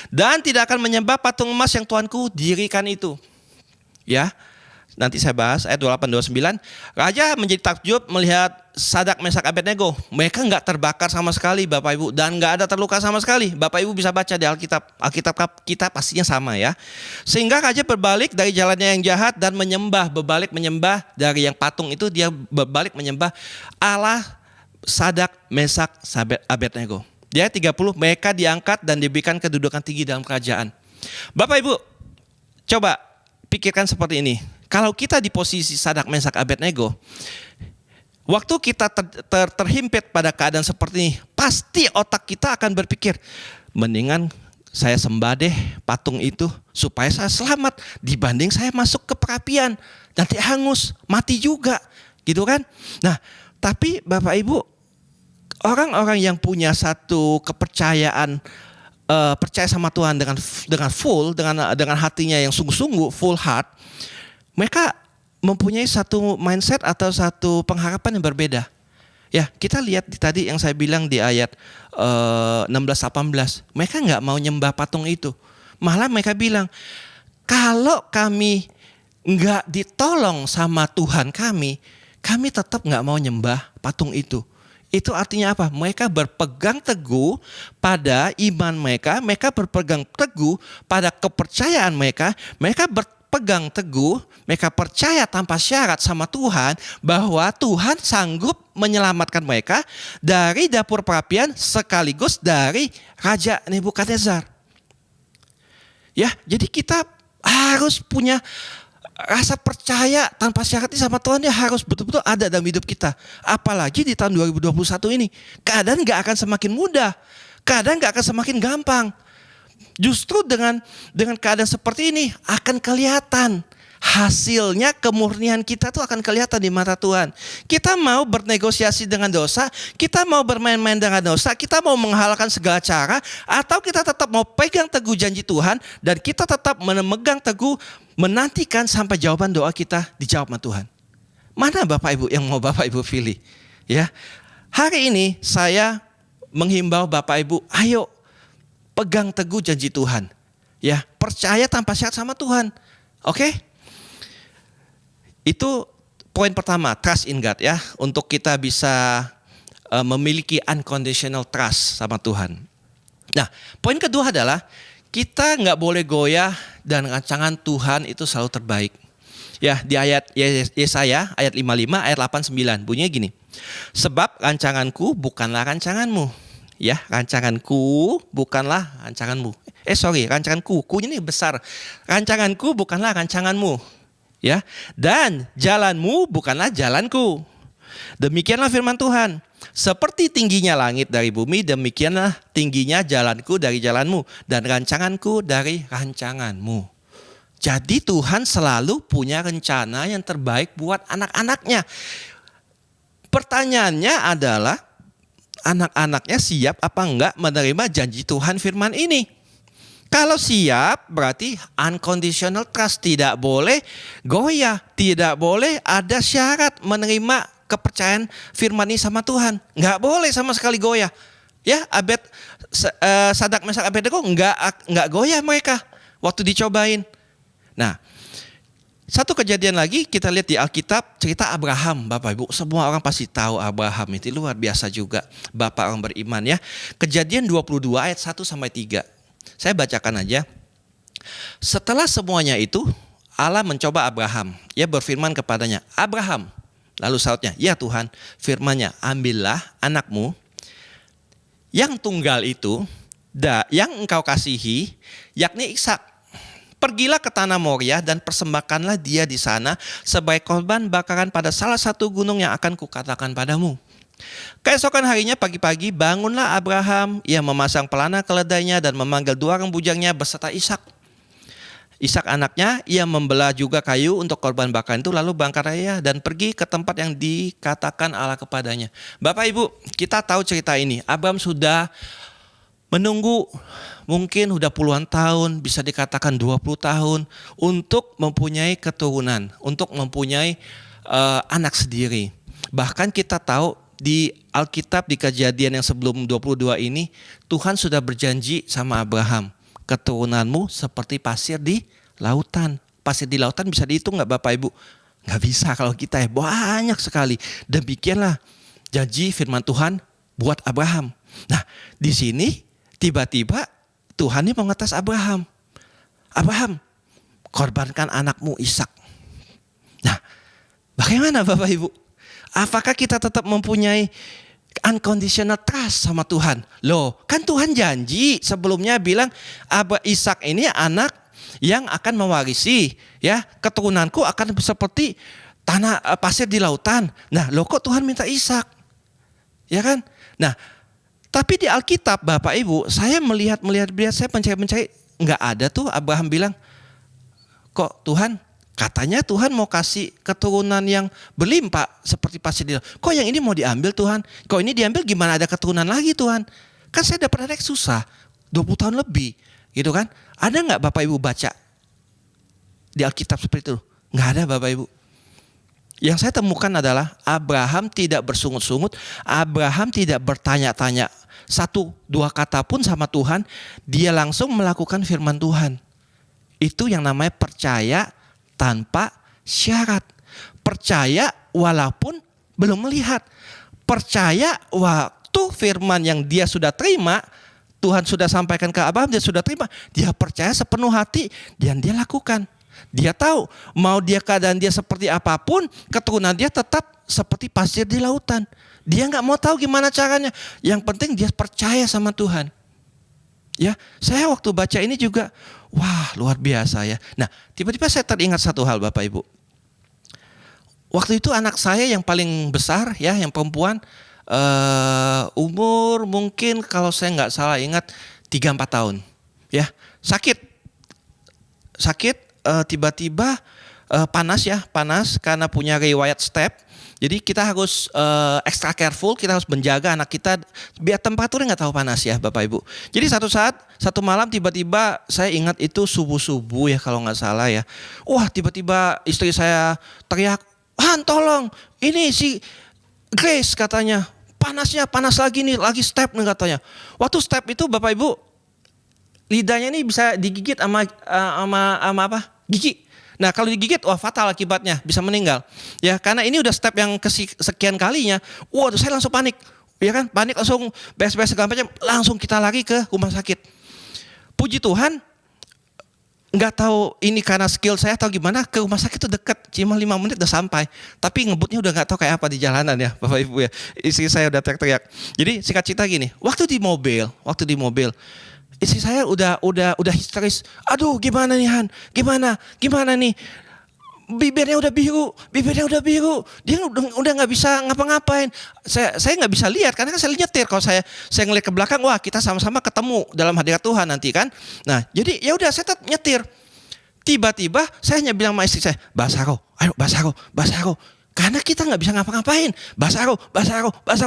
dan tidak akan menyembah patung emas yang Tuanku dirikan itu. Ya, nanti saya bahas ayat 28-29. Raja menjadi takjub melihat Sadak, Mesak, Abednego. Mereka nggak terbakar sama sekali Bapak Ibu, dan nggak ada terluka sama sekali. Bapak Ibu bisa baca di Alkitab kita pastinya sama ya. Sehingga raja berbalik dari jalannya yang jahat dan berbalik menyembah dari yang patung itu, dia berbalik menyembah Allah Sadak, Mesak, Abednego. Di ayat 30, mereka diangkat dan diberikan kedudukan tinggi dalam kerajaan. Bapak Ibu, coba pikirkan seperti ini. Kalau kita di posisi Sadak, Mesak, Abednego, waktu kita terhimpit pada keadaan seperti ini, pasti otak kita akan berpikir, mendingan saya sembah deh patung itu supaya saya selamat dibanding saya masuk ke perapian, nanti hangus, mati juga, gitu kan? Nah, tapi Bapak Ibu, orang-orang yang punya satu kepercayaan, percaya sama Tuhan dengan full, dengan hatinya yang sungguh-sungguh, full heart, mereka mempunyai satu mindset atau satu pengharapan yang berbeda. Ya, kita lihat tadi yang saya bilang di ayat 16-18. Mereka nggak mau nyembah patung itu. Malah mereka bilang, kalau kami nggak ditolong sama Tuhan kami tetap nggak mau nyembah patung itu. Itu artinya apa? Mereka berpegang teguh pada iman mereka berpegang teguh pada kepercayaan mereka berpegang teguh, mereka percaya tanpa syarat sama Tuhan bahwa Tuhan sanggup menyelamatkan mereka dari dapur perapian sekaligus dari Raja Nebukadnezar. Ya, jadi kita harus punya rasa percaya tanpa syarat ini sama Tuhan, dia harus betul-betul ada dalam hidup kita. Apalagi di tahun 2021 ini, keadaan gak akan semakin mudah, keadaan gak akan semakin gampang. Justru dengan keadaan seperti ini akan kelihatan hasilnya kemurnian kita tuh akan kelihatan di mata Tuhan. Kita mau bernegosiasi dengan dosa, kita mau bermain-main dengan dosa, kita mau menghalalkan segala cara, atau kita tetap mau pegang teguh janji Tuhan dan kita tetap memegang teguh menantikan sampai jawaban doa kita dijawab sama Tuhan. Mana Bapak Ibu yang mau Bapak Ibu pilih? Ya, hari ini saya menghimbau Bapak Ibu, ayo pegang teguh janji Tuhan. Ya, percaya tanpa syarat sama Tuhan. Oke? Itu poin pertama, trust in God ya, untuk kita bisa memiliki unconditional trust sama Tuhan. Nah, poin kedua adalah kita nggak boleh goyah dan rancangan Tuhan itu selalu terbaik. Ya, di ayat Yesaya ayat 55 ayat 89 bunyinya gini. Sebab rancanganku bukanlah rancanganmu. Ya, rancanganku bukanlah rancanganmu. Rancanganku. Ku-nya ini besar. Rancanganku bukanlah rancanganmu. Ya, dan jalanmu bukanlah jalanku. Demikianlah firman Tuhan. Seperti tingginya langit dari bumi, demikianlah tingginya jalanku dari jalanmu dan rancanganku dari rancanganmu. Jadi Tuhan selalu punya rencana yang terbaik buat anak-anaknya. Pertanyaannya adalah, anak-anaknya siap apa enggak menerima janji Tuhan firman ini? Kalau siap berarti unconditional trust, tidak boleh goyah, tidak boleh ada syarat menerima kepercayaan firman ini sama Tuhan. Enggak boleh sama sekali goyah. Ya, Sadak Mesak Abednego enggak goyah mereka waktu dicobain. Nah, satu kejadian lagi kita lihat di Alkitab, cerita Abraham, Bapak Ibu. Semua orang pasti tahu Abraham, itu luar biasa juga, bapak orang beriman ya. Kejadian 22 ayat 1 sampai 3. Saya bacakan aja. Setelah semuanya itu, Allah mencoba Abraham. Ia berfirman kepadanya, Abraham. Lalu sautnya, ya Tuhan, firman-Nya, ambillah anakmu yang tunggal itu, yang engkau kasihi, yakni Ishak. Pergilah ke tanah Moria dan persembahkanlah dia di sana sebagai korban bakaran pada salah satu gunung yang akan kukatakan padamu. Keesokan harinya pagi-pagi bangunlah Abraham, ia memasang pelana keledainya dan memanggil 2 orang bujangnya beserta Ishak. Ishak anaknya, ia membelah juga kayu untuk korban bakaran itu, lalu berangkat ia dan pergi ke tempat yang dikatakan Allah kepadanya. Bapak Ibu, kita tahu cerita ini. Abraham sudah menunggu mungkin sudah puluhan tahun, bisa dikatakan 20 tahun untuk mempunyai keturunan, untuk mempunyai anak sendiri. Bahkan kita tahu di Alkitab, di kejadian yang sebelum 22 ini, Tuhan sudah berjanji sama Abraham, keturunanmu seperti pasir di lautan. Pasir di lautan bisa dihitung gak Bapak Ibu? Gak bisa kalau kita ya, banyak sekali. Demikianlah janji firman Tuhan buat Abraham. Nah, di sini tiba-tiba Tuhan ini mengetes Abraham. Abraham, korbankan anakmu Ishak. Nah, bagaimana Bapak Ibu? Apakah kita tetap mempunyai unconditional trust sama Tuhan? Loh, kan Tuhan janji sebelumnya bilang Ishak ini anak yang akan mewarisi, ya, keturunanku akan seperti tanah pasir di lautan. Nah, loh kok Tuhan minta Ishak? Ya kan? Nah, tapi di Alkitab Bapak Ibu, saya melihat saya mencari nggak ada tuh Abraham bilang, kok Tuhan katanya Tuhan mau kasih keturunan yang berlimpah seperti pasir di laut. Kok yang ini mau diambil Tuhan? Kok ini diambil gimana ada keturunan lagi Tuhan? Kan saya dapat anak susah, 20 tahun lebih gitu kan. Ada nggak Bapak Ibu baca di Alkitab seperti itu? Nggak ada Bapak Ibu. Yang saya temukan adalah Abraham tidak bersungut-sungut, Abraham tidak bertanya-tanya 1-2 kata pun sama Tuhan, dia langsung melakukan firman Tuhan. Itu yang namanya percaya tanpa syarat. Percaya walaupun belum melihat. Percaya waktu firman yang dia sudah terima, Tuhan sudah sampaikan ke Abraham, dia sudah terima, dia percaya sepenuh hati dan dia lakukan. Dia tahu mau dia keadaan dia seperti apapun, keturunan dia tetap seperti pasir di lautan. Dia nggak mau tahu gimana caranya. Yang penting dia percaya sama Tuhan. Ya, saya waktu baca ini juga, wah luar biasa ya. Nah, tiba-tiba saya teringat satu hal Bapak Ibu. Waktu itu anak saya yang paling besar ya, yang perempuan, umur mungkin kalau saya nggak salah ingat 3-4 tahun. Ya, sakit. Tiba-tiba panas karena punya riwayat step. Jadi kita harus extra careful, kita harus menjaga anak kita biar temperaturnya nggak terlalu panas ya Bapak Ibu. Jadi satu malam tiba-tiba saya ingat itu subuh-subuh ya kalau nggak salah ya. Wah tiba-tiba istri saya teriak, "Han tolong, ini si Grace," katanya, "panasnya panas lagi nih, lagi step nih," katanya. Waktu step itu Bapak Ibu lidahnya ini bisa digigit sama apa? Gigi. Nah kalau digigit, wah fatal akibatnya, bisa meninggal. Ya karena ini udah step yang kesekian kalinya, waduh saya langsung panik. Ya kan, panik langsung beres-beres segala macam, langsung kita lari ke rumah sakit. Puji Tuhan, nggak tahu ini karena skill saya atau gimana, ke rumah sakit itu dekat, cuma 5 menit udah sampai. Tapi ngebutnya udah nggak tahu kayak apa di jalanan ya Bapak Ibu ya. Istri saya udah teriak-teriak. Jadi singkat cerita gini, waktu di mobil, istri saya udah histeris. Aduh gimana nih Han? Gimana nih? Bibirnya udah biru. Dia udah nggak bisa ngapa-ngapain. Saya nggak bisa lihat karena kan saya nyetir. Kalau saya ngeliat ke belakang, wah kita sama-sama ketemu dalam hadirat Tuhan nanti kan. Nah jadi ya udah saya tetap nyetir. Tiba-tiba saya hanya bilang sama istri saya, Basaro, ayo Basaro. Karena kita nggak bisa ngapa-ngapain. Basaro.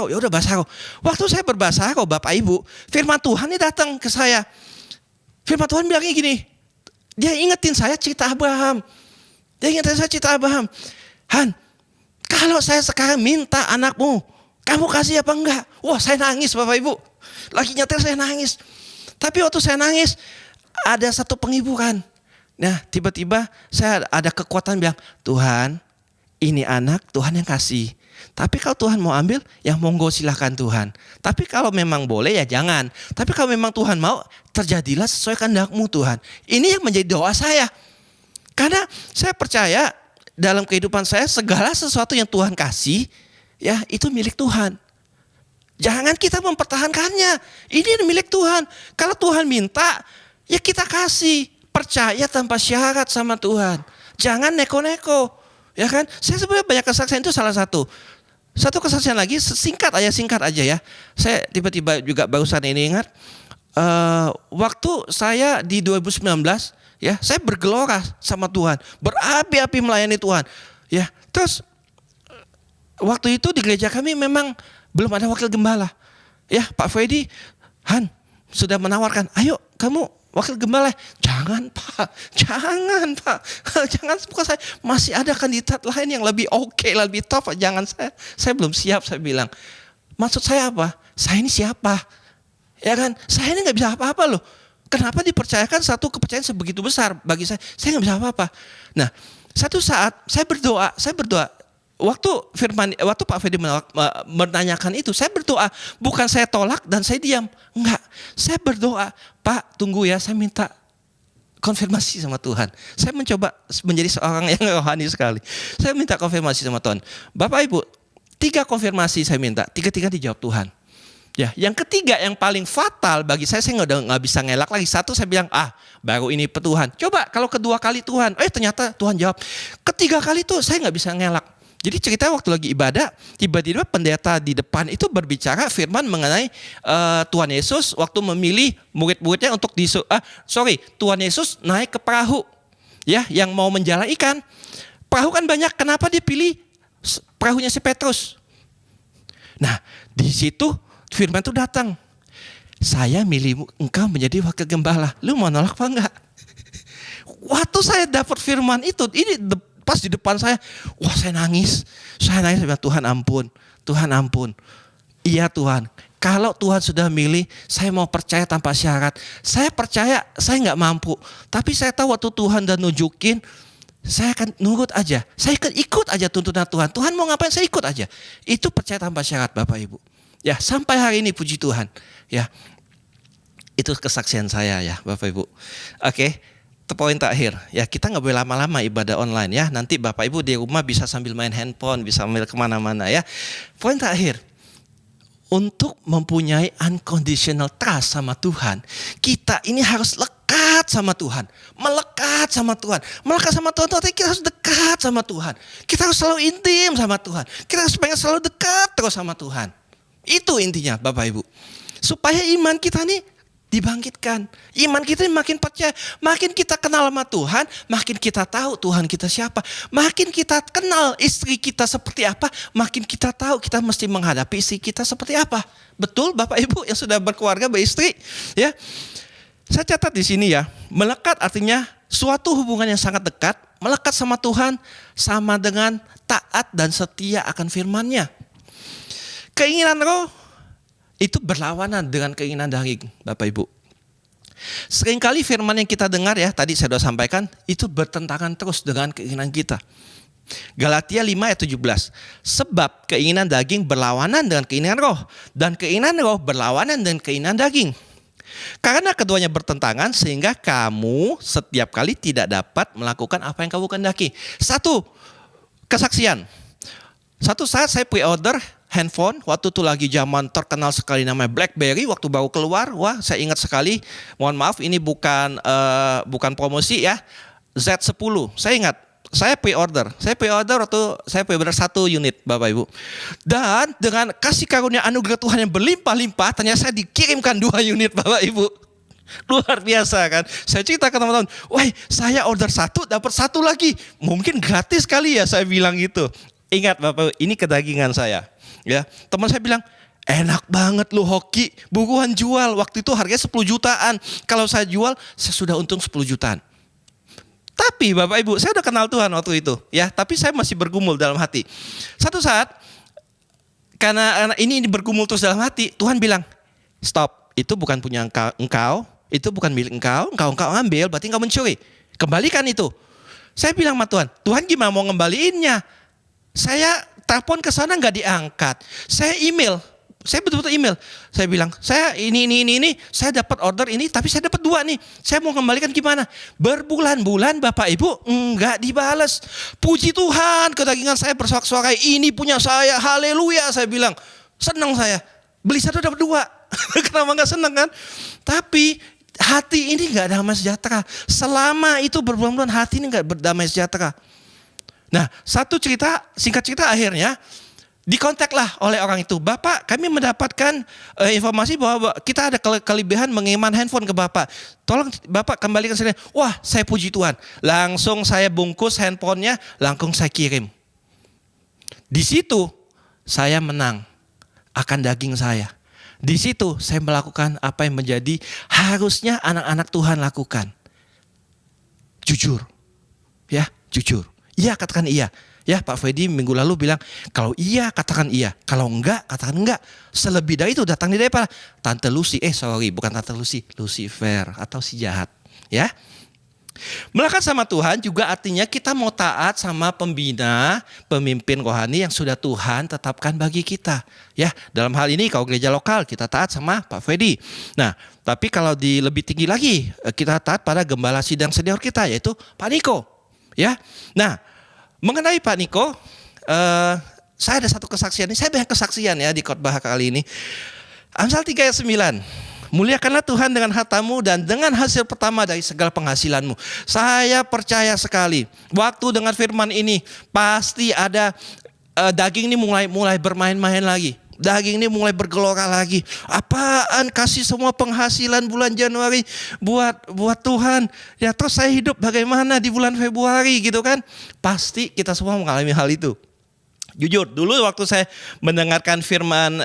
Ya udah Basaro. Waktu saya berbasaro Bapak Ibu, firman Tuhan ini datang ke saya. Firman Tuhan bilangnya gini. Dia ingetin saya cerita Abraham. Han, kalau saya sekarang minta anakmu, kamu kasih apa enggak? Wah saya nangis Bapak Ibu. Lagi nyetir saya nangis. Tapi waktu saya nangis, ada satu penghiburan. Nah tiba-tiba saya ada kekuatan bilang, Tuhan, ini anak Tuhan yang kasih. Tapi kalau Tuhan mau ambil, ya monggo silahkan Tuhan. Tapi kalau memang boleh ya jangan. Tapi kalau memang Tuhan mau, terjadilah sesuai kehendak-Mu Tuhan. Ini yang menjadi doa saya. Karena saya percaya dalam kehidupan saya segala sesuatu yang Tuhan kasih, ya itu milik Tuhan. Jangan kita mempertahankannya. Ini milik Tuhan. Kalau Tuhan minta, ya kita kasih. Percaya tanpa syarat sama Tuhan. Jangan neko-neko. Ya kan, saya sebenarnya banyak kesaksian itu salah satu. Satu kesaksian lagi singkat aja ya. Saya tiba-tiba juga barusan ini ingat. Waktu saya di 2019 ya, saya bergelora sama Tuhan, berapi-api melayani Tuhan. Ya, terus waktu itu di gereja kami memang belum ada wakil gembala. Ya, Pak Freddy, Han sudah menawarkan, ayo kamu wakil gembala. Jangan Pak. Jangan bukan saya. Masih ada kandidat lain yang lebih oke, lebih top. Jangan saya belum siap, saya bilang. Maksud saya apa? Saya ini siapa? Ya kan? Saya ini gak bisa apa-apa loh. Kenapa dipercayakan satu kepercayaan sebegitu besar bagi saya? Saya gak bisa apa-apa. Nah, satu saat saya berdoa. Waktu Pak Fedi menanyakan itu, saya berdoa. Bukan saya tolak dan saya diam. Enggak, saya berdoa. Pak, tunggu ya, saya minta konfirmasi sama Tuhan. Saya mencoba menjadi seorang yang rohani sekali. Saya minta konfirmasi sama Tuhan. Bapak Ibu, 3 konfirmasi saya minta. 3 dijawab Tuhan. Ya, yang ketiga yang paling fatal bagi saya nggak bisa ngelak lagi. Satu saya bilang, baru ini Tuhan. Coba kalau kedua kali Tuhan, ternyata Tuhan jawab. Ketiga kali tuh saya nggak bisa ngelak. Jadi cerita waktu lagi ibadah, tiba-tiba pendeta di depan itu berbicara firman mengenai Tuhan Yesus waktu memilih murid-muridnya untuk Tuhan Yesus naik ke perahu, ya, yang mau menjala ikan. Perahu kan banyak, kenapa dia pilih perahunya si Petrus? Nah, di situ firman itu datang. Saya milih engkau menjadi wakil gembala. Lu mau nolak apa enggak? Waktu saya dapat firman itu, ini pas di depan saya, wah saya nangis. Saya bilang, Tuhan ampun. Iya Tuhan, kalau Tuhan sudah milih, saya mau percaya tanpa syarat. Saya percaya, saya nggak mampu. Tapi saya tahu waktu Tuhan udah nunjukin, saya akan nurut aja. Saya akan ikut aja tuntunan Tuhan. Tuhan mau ngapain, saya ikut aja. Itu percaya tanpa syarat Bapak Ibu. Ya sampai hari ini puji Tuhan. Ya itu kesaksian saya ya Bapak Ibu. Oke. Poin terakhir, ya kita nggak boleh lama-lama ibadah online ya. Nanti Bapak Ibu di rumah bisa sambil main handphone, bisa sambil kemana-mana ya. Poin terakhir, untuk mempunyai unconditional trust sama Tuhan, kita ini harus lekat sama Tuhan. Melekat sama Tuhan artinya kita harus dekat sama Tuhan. Kita harus selalu intim sama Tuhan. Kita harus pengen selalu dekat terus sama Tuhan. Itu intinya Bapak Ibu. Supaya iman kita nih dibangkitkan. Iman kita makin percaya, makin kita kenal sama Tuhan, makin kita tahu Tuhan kita siapa. Makin kita kenal istri kita seperti apa, makin kita tahu kita mesti menghadapi istri kita seperti apa. Betul Bapak Ibu yang sudah berkeluarga, beristri, ya. Saya catat di sini ya, melekat artinya suatu hubungan yang sangat dekat, melekat sama Tuhan sama dengan taat dan setia akan firman-Nya. Keinginan roh itu berlawanan dengan keinginan daging, Bapak Ibu. Seringkali firman yang kita dengar ya, tadi saya sudah sampaikan, itu bertentangan terus dengan keinginan kita. Galatia 5 ayat 17. Sebab keinginan daging berlawanan dengan keinginan roh, dan keinginan roh berlawanan dengan keinginan daging. Karena keduanya bertentangan sehingga kamu setiap kali tidak dapat melakukan apa yang kamu kehendaki. Satu, kesaksian. Satu saat saya pre-order handphone, waktu itu lagi zaman terkenal sekali namanya BlackBerry, waktu baru keluar. Wah, saya ingat sekali. Mohon maaf, ini bukan promosi ya. Z10, saya ingat. Saya pre-order waktu saya pre-order 1 unit Bapak Ibu. Dan dengan kasih karunia anugerah Tuhan yang berlimpah-limpah, ternyata saya dikirimkan 2 unit Bapak Ibu. Luar biasa kan. Saya cerita ke teman-teman, wah saya order 1 dapat 1 lagi. Mungkin gratis kali ya, saya bilang gitu. Ingat Bapak, ini kedagingan saya. Ya, teman saya bilang, enak banget lu hoki, buruan jual. Waktu itu harganya 10 jutaan. Kalau saya jual, saya sudah untung 10 jutaan. Tapi Bapak Ibu, saya udah kenal Tuhan waktu itu, ya. Tapi saya masih bergumul dalam hati. Satu saat, karena ini bergumul terus dalam hati, Tuhan bilang, stop, itu bukan punya engkau, itu bukan milik engkau ambil, berarti engkau mencuri. Kembalikan itu. Saya bilang sama Tuhan, Tuhan gimana mau ngembaliinnya? Saya telepon ke sana nggak diangkat. Saya email. Saya betul-betul email. Saya bilang, saya ini, saya dapat order ini, tapi saya dapat 2 nih. Saya mau kembalikan gimana? Berbulan-bulan Bapak Ibu enggak dibalas. Puji Tuhan, kedagingan saya bersorak-sorai. Ini punya saya, haleluya. Saya bilang, senang saya. Beli 1 dapat 2. Kenapa enggak senang kan? Tapi hati ini enggak damai sejahtera. Selama itu berbulan-bulan hati ini enggak berdamai sejahtera. Nah, singkat cerita akhirnya, dikontaklah oleh orang itu. Bapak, kami mendapatkan informasi bahwa kita ada kelebihan mengirimkan handphone ke Bapak. Tolong Bapak kembalikan saya. Wah, saya puji Tuhan. Langsung saya bungkus handphonenya, langsung saya kirim. Di situ saya menang akan daging saya. Di situ saya melakukan apa yang menjadi harusnya anak-anak Tuhan lakukan. Jujur. Ya, jujur. Iya, katakan iya. Ya, Pak Fedi minggu lalu bilang, kalau iya katakan iya, kalau enggak katakan enggak. Selebih dari itu datang dari apa? Tante Lucy, bukan Tante Lucy, Lucifer atau si jahat. Ya, melekat sama Tuhan juga artinya kita mau taat sama pembina, pemimpin rohani yang sudah Tuhan tetapkan bagi kita. Ya, dalam hal ini kalau gereja lokal kita taat sama Pak Fedi. Nah, tapi kalau lebih tinggi lagi kita taat pada gembala sidang senior kita yaitu Pak Niko. Ya, nah. Mengenai Pak Niko, saya ada satu kesaksian ini. Saya banyak kesaksian ya di khotbah kali ini. Amsal 3 ayat 9. Muliakanlah Tuhan dengan hartamu dan dengan hasil pertama dari segala penghasilanmu. Saya percaya sekali, waktu dengar firman ini pasti ada daging ini mulai bermain-main lagi. Daging ini mulai bergelora lagi. Apaan kasih semua penghasilan bulan Januari buat Tuhan. Ya terus saya hidup bagaimana di bulan Februari gitu kan. Pasti kita semua mengalami hal itu. Jujur dulu waktu saya mendengarkan firman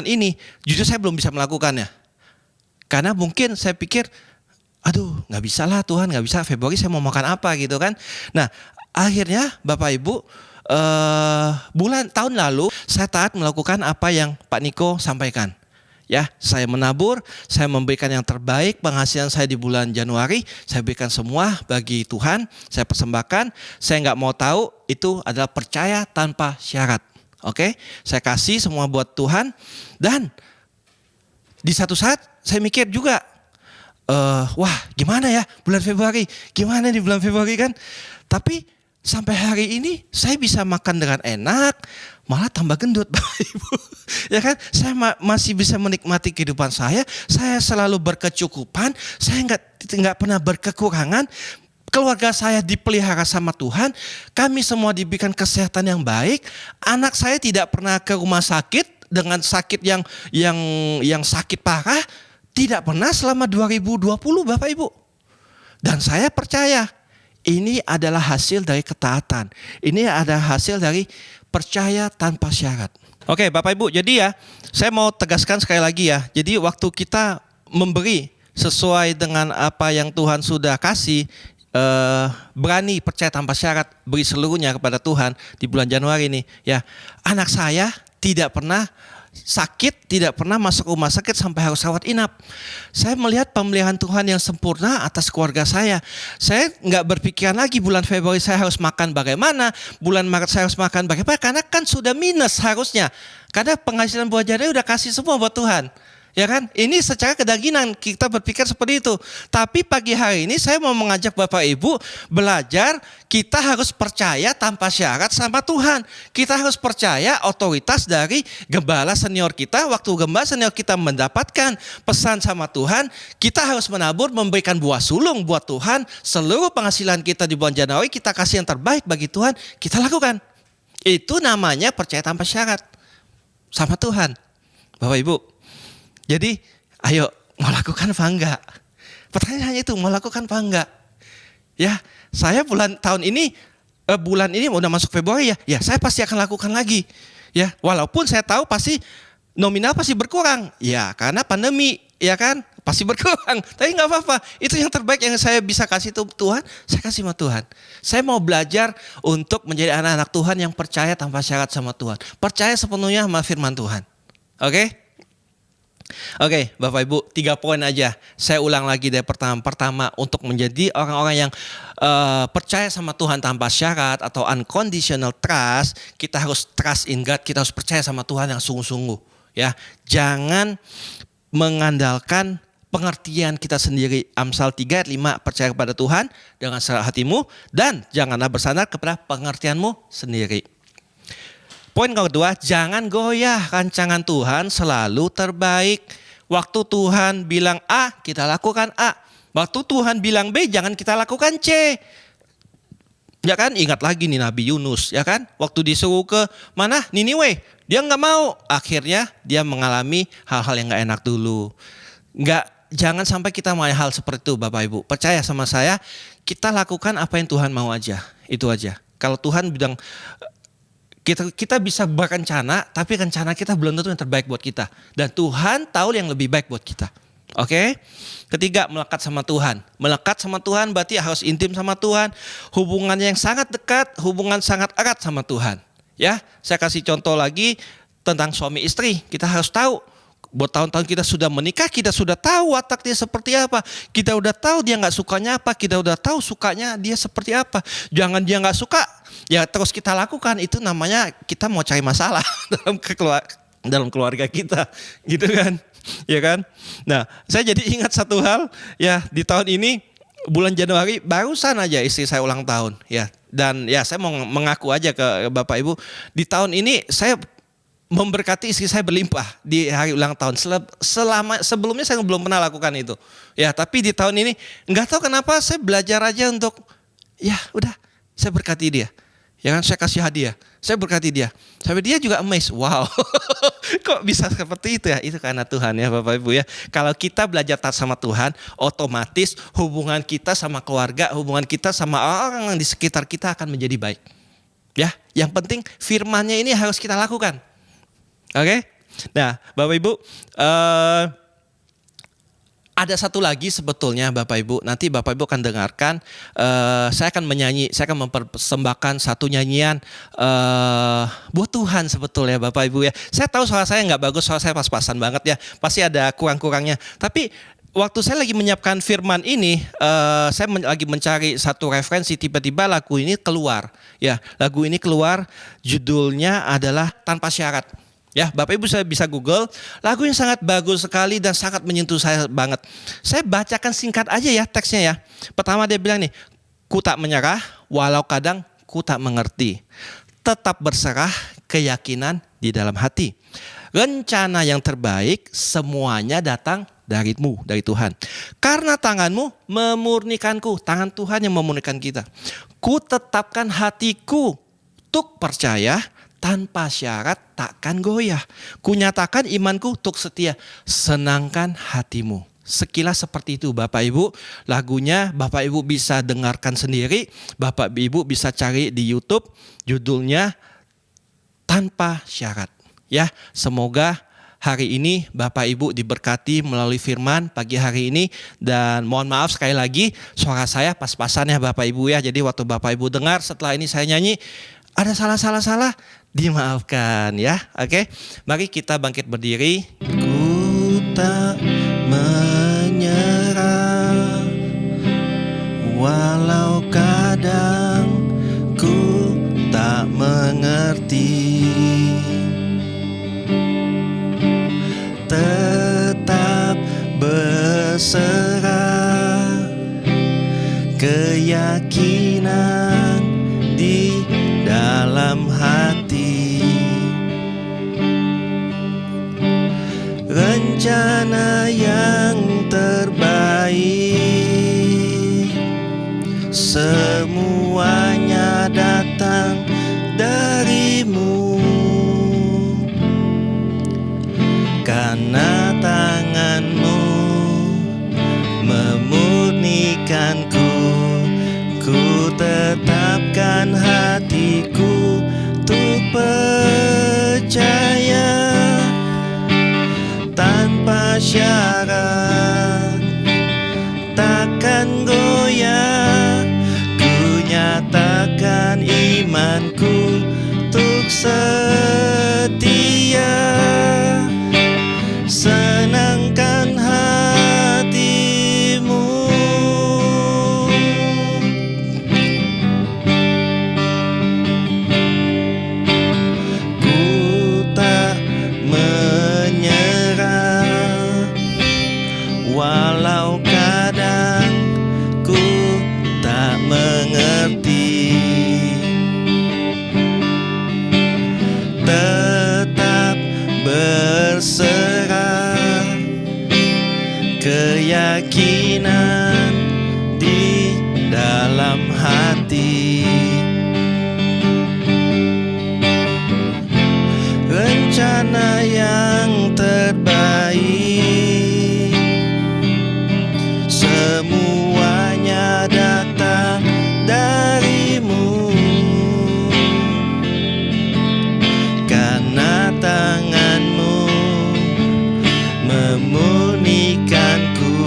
ini, jujur saya belum bisa melakukannya. Karena mungkin saya pikir, aduh gak bisa lah Tuhan, gak bisa Februari saya mau makan apa gitu kan. Nah akhirnya Bapak Ibu, tahun lalu saya taat melakukan apa yang Pak Niko sampaikan. Ya, saya menabur, saya memberikan yang terbaik penghasilan saya di bulan Januari, saya berikan semua bagi Tuhan, saya persembahkan. Saya nggak mau tahu itu adalah percaya tanpa syarat. Oke, saya kasih semua buat Tuhan. Dan di satu saat saya mikir juga, wah gimana ya bulan Februari, gimana di bulan Februari kan? Tapi sampai hari ini saya bisa makan dengan enak, malah tambah gendut Bapak Ibu. Ya kan, saya masih bisa menikmati kehidupan saya selalu berkecukupan, saya nggak pernah berkekurangan. Keluarga saya dipelihara sama Tuhan, kami semua diberikan kesehatan yang baik. Anak saya tidak pernah ke rumah sakit dengan sakit yang sakit parah. Tidak pernah selama 2020 Bapak Ibu. Dan saya percaya ini adalah hasil dari ketaatan. Ini adalah hasil dari percaya tanpa syarat. Oke Bapak Ibu, jadi ya saya mau tegaskan sekali lagi ya. Jadi waktu kita memberi sesuai dengan apa yang Tuhan sudah kasih, berani percaya tanpa syarat, beri seluruhnya kepada Tuhan di bulan Januari ini. Ya, anak saya tidak pernah sakit, tidak pernah masuk rumah sakit sampai harus rawat inap. Saya melihat pemeliharaan Tuhan yang sempurna atas keluarga saya. Saya nggak berpikiran lagi bulan Februari saya harus makan bagaimana, bulan Maret saya harus makan bagaimana, karena kan sudah minus harusnya. Karena penghasilan buah Januari udah kasih semua buat Tuhan. Ya kan? Ini secara kedagingan kita berpikir seperti itu. Tapi pagi hari ini saya mau mengajak Bapak Ibu belajar, kita harus percaya tanpa syarat sama Tuhan. Kita harus percaya otoritas dari gembala senior kita. Waktu gembala senior kita mendapatkan pesan sama Tuhan, kita harus menabur, memberikan buah sulung buat Tuhan. Seluruh penghasilan kita di bulan Januari kita kasih yang terbaik bagi Tuhan, kita lakukan. Itu namanya percaya tanpa syarat sama Tuhan. Bapak Ibu, jadi ayo mau lakukan apa enggak? Pertanyaannya itu mau lakukan apa enggak? Ya, saya tahun ini bulan ini udah masuk Februari ya saya pasti akan lakukan lagi. Ya, walaupun saya tahu pasti nominal pasti berkurang. Ya, karena pandemi, ya kan? Pasti berkurang. Tapi nggak apa-apa. Itu yang terbaik yang saya bisa kasih Tuhan, saya kasih sama Tuhan. Saya mau belajar untuk menjadi anak-anak Tuhan yang percaya tanpa syarat sama Tuhan. Percaya sepenuhnya sama firman Tuhan. Oke? Oke, Bapak Ibu, 3 poin aja. Saya ulang lagi dari pertama. Pertama, untuk menjadi orang-orang yang percaya sama Tuhan tanpa syarat atau unconditional trust, kita harus trust in God. Kita harus percaya sama Tuhan yang sungguh-sungguh. Ya, jangan mengandalkan pengertian kita sendiri. Amsal 3 ayat 5, percaya kepada Tuhan dengan seluruh hatimu dan janganlah bersandar kepada pengertianmu sendiri. Poin kedua, jangan goyah, rancangan Tuhan selalu terbaik. Waktu Tuhan bilang A, kita lakukan A. Waktu Tuhan bilang B, jangan kita lakukan C. Ya kan, ingat lagi nih Nabi Yunus, ya kan. Waktu disuruh ke mana? Niniwe, dia nggak mau. Akhirnya dia mengalami hal-hal yang nggak enak dulu. Jangan sampai kita mau hal seperti itu Bapak Ibu. Percaya sama saya, kita lakukan apa yang Tuhan mau aja. Itu aja. Kalau Tuhan bilang, kita bisa berencana, tapi rencana kita belum tentu yang terbaik buat kita. Dan Tuhan tahu yang lebih baik buat kita. Oke? Ketiga, melekat sama Tuhan. Melekat sama Tuhan berarti harus intim sama Tuhan. Hubungan yang sangat dekat, hubungan sangat erat sama Tuhan. Ya, saya kasih contoh lagi tentang suami istri. Kita harus tahu. Bertahun-tahun kita sudah menikah, kita sudah tahu watak dia seperti apa. Kita udah tahu dia nggak sukanya apa, kita udah tahu sukanya dia seperti apa. Jangan dia nggak suka, ya terus kita lakukan. Itu namanya kita mau cari masalah dalam keluarga kita, gitu kan? Ya kan? Nah, saya jadi ingat satu hal, ya di tahun ini bulan Januari barusan aja istri saya ulang tahun, ya. Dan ya saya mau mengaku aja ke Bapak Ibu, di tahun ini saya memberkati istri saya berlimpah di hari ulang tahun. Sebelumnya saya belum pernah lakukan itu. Ya, tapi di tahun ini nggak tahu kenapa saya belajar aja untuk ya udah saya berkati dia. Ya kan, saya kasih hadiah. Saya berkati dia. Sampai dia juga amazed. Wow. Kok bisa seperti itu ya? Itu karena Tuhan ya Bapak Ibu ya. Kalau kita belajar taat sama Tuhan, otomatis hubungan kita sama keluarga, hubungan kita sama orang-orang di sekitar kita akan menjadi baik. Ya, yang penting firman-Nya ini harus kita lakukan. Oke, nah Bapak Ibu, ada satu lagi sebetulnya Bapak Ibu, nanti Bapak Ibu akan dengarkan, saya akan menyanyi, saya akan mempersembahkan satu nyanyian buat Tuhan sebetulnya Bapak Ibu ya. Saya tahu suara saya nggak bagus, suara saya pas-pasan banget ya, pasti ada kurang-kurangnya. Tapi waktu saya lagi menyiapkan firman ini, saya lagi mencari satu referensi, tiba-tiba lagu ini keluar. Ya, lagu ini keluar, judulnya adalah Tanpa Syarat. Ya, Bapak Ibu saya bisa Google, lagu yang sangat bagus sekali dan sangat menyentuh saya banget. Saya bacakan singkat aja ya teksnya ya. Pertama dia bilang nih, ku tak menyerah walau kadang ku tak mengerti. Tetap berserah keyakinan di dalam hati. Rencana yang terbaik semuanya datang darimu, dari Tuhan. Karena tanganmu memurnikanku, tangan Tuhan yang memurnikan kita. Ku tetapkan hatiku untuk percaya tanpa syarat takkan goyah. Kunyatakan imanku untuk setia, senangkan hatimu. Sekilas seperti itu Bapak Ibu. Lagunya Bapak Ibu bisa dengarkan sendiri, Bapak Ibu bisa cari di YouTube, judulnya Tanpa Syarat. Ya, semoga hari ini Bapak Ibu diberkati melalui firman pagi hari ini. Dan mohon maaf sekali lagi suara saya pas-pasan ya Bapak Ibu ya. Jadi waktu Bapak Ibu dengar setelah ini saya nyanyi ada salah-salah dimaafkan ya. Oke, mari kita bangkit berdiri. Ku tak menyerah walau kadang ku tak mengerti. Tetap berserah, keyakinan di dalam hati. Rencana yang terbaik semuanya datang darimu. Karena tanganmu memurnikanku, ku tetapkan hatiku untuk percaya tanpa syarat, takkan goyah. Ku nyatakan imanku untuk setia, senangkan hatimu. Ku tak menyerah walau kadang ku tak mengerti. Tetap berserah, keyakinan di dalam hati. Rencana yang terbaik semuanya datang darimu. Karena tanganmu memurnikanku,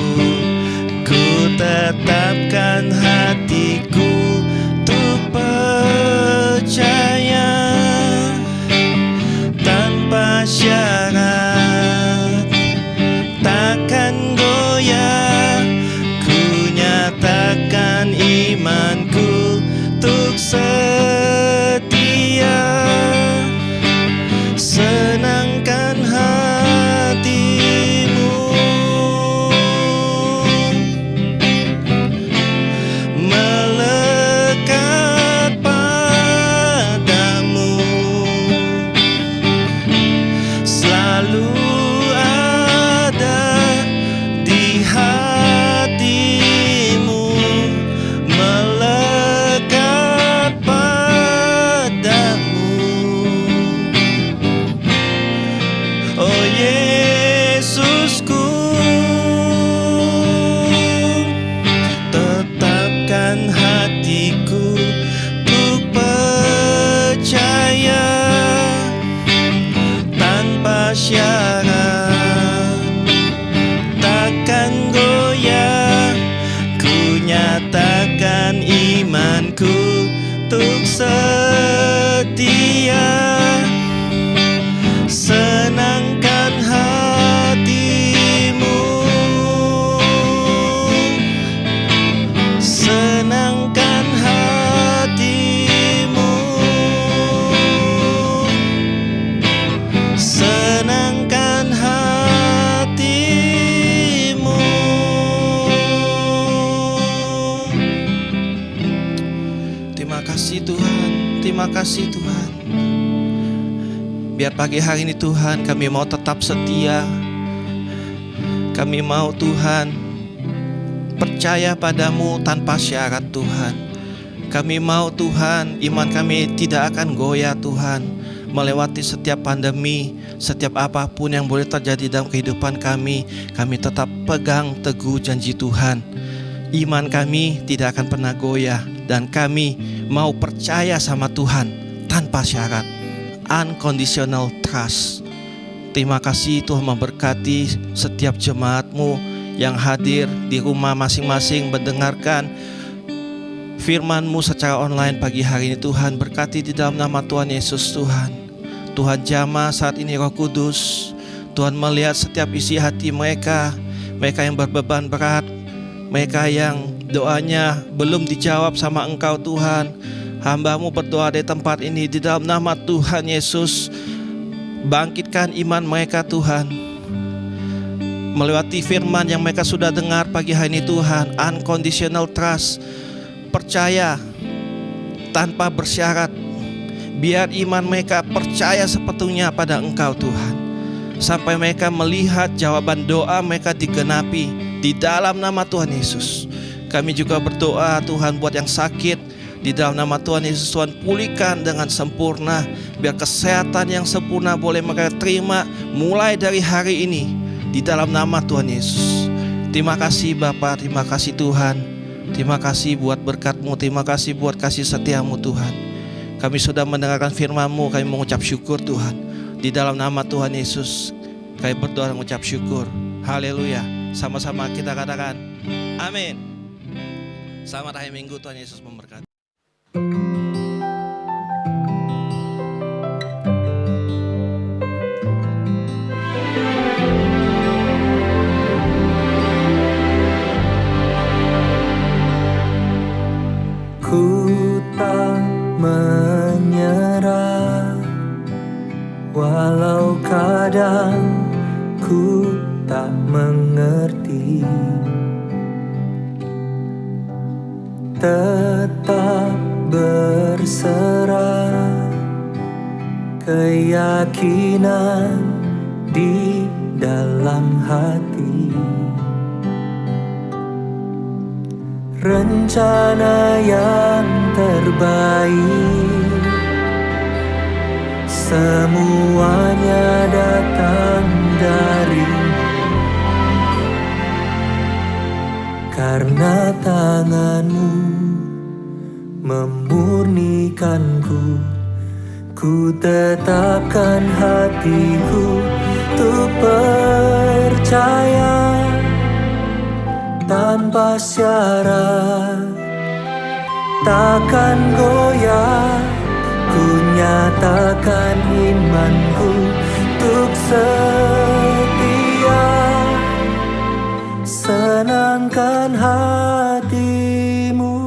ku tetapkan hatiku untuk percaya tanpa syarat, takkan goyah. Ku nyatakan imanku untuk setia, senangkan hatimu. Melekat padamu, selalu ada di hatimu. Melekat padamu, oh Yesusku. Tetapkan hatiku untuk percaya tanpa syarat, takkan goyah. Ku nyatakan imanku untuk setia, senangkan hatimu. Senangkan hatimu, senangkan hatimu. Terima kasih Tuhan, terima kasih Tuhan. Biar pagi hari ini Tuhan kami mau tetap setia. Kami mau Tuhan percaya padamu tanpa syarat Tuhan. Kami mau Tuhan iman kami tidak akan goyah Tuhan. melewati setiap pandemi, setiap apapun yang boleh terjadi dalam kehidupan kami tetap pegang teguh janji Tuhan. Iman kami tidak akan pernah goyah, dan kami mau percaya sama Tuhan tanpa syarat. Unconditional trust. Terima kasih Tuhan memberkati setiap jemaat-Mu yang hadir di rumah masing-masing mendengarkan firman-Mu secara online pagi hari ini. Tuhan, berkati di dalam nama Tuhan Yesus. Tuhan jamah saat ini Roh Kudus. Tuhan melihat setiap isi hati mereka yang berbeban berat, mereka yang doanya belum dijawab sama Engkau Tuhan. Hamba-Mu berdoa di tempat ini di dalam nama Tuhan Yesus. Bangkitkan iman mereka Tuhan, melewati firman yang mereka sudah dengar pagi hari ini Tuhan. Unconditional trust, percaya tanpa bersyarat. Biar iman mereka percaya sepenuhnya pada Engkau Tuhan, sampai mereka melihat jawaban doa mereka digenapi di dalam nama Tuhan Yesus. Kami juga berdoa Tuhan buat yang sakit, di dalam nama Tuhan Yesus Tuhan pulihkan dengan sempurna. Biar kesehatan yang sempurna boleh mereka terima mulai dari hari ini di dalam nama Tuhan Yesus. Terima kasih Bapa, terima kasih Tuhan. Terima kasih buat berkat-Mu, terima kasih buat kasih setia-Mu Tuhan. Kami sudah mendengarkan firman-Mu, kami mengucap syukur Tuhan. Di dalam nama Tuhan Yesus kami berdoa dan mengucap syukur. Haleluya. Sama-sama kita katakan amin. Selamat hari Minggu, Tuhan Yesus memberkati. Ku tak menyerah, walau kadang ku tak mengerti. Tetap berserah, keyakinan di dalam hati. Rencana yang terbaik semuanya datang dari-Mu, karena tangan-Mu memurnikanku. Ku tetapkan hatiku untuk percaya tanpa syarat, takkan goyah. Ku nyatakan imanku untuk setia, senangkan hati-Mu.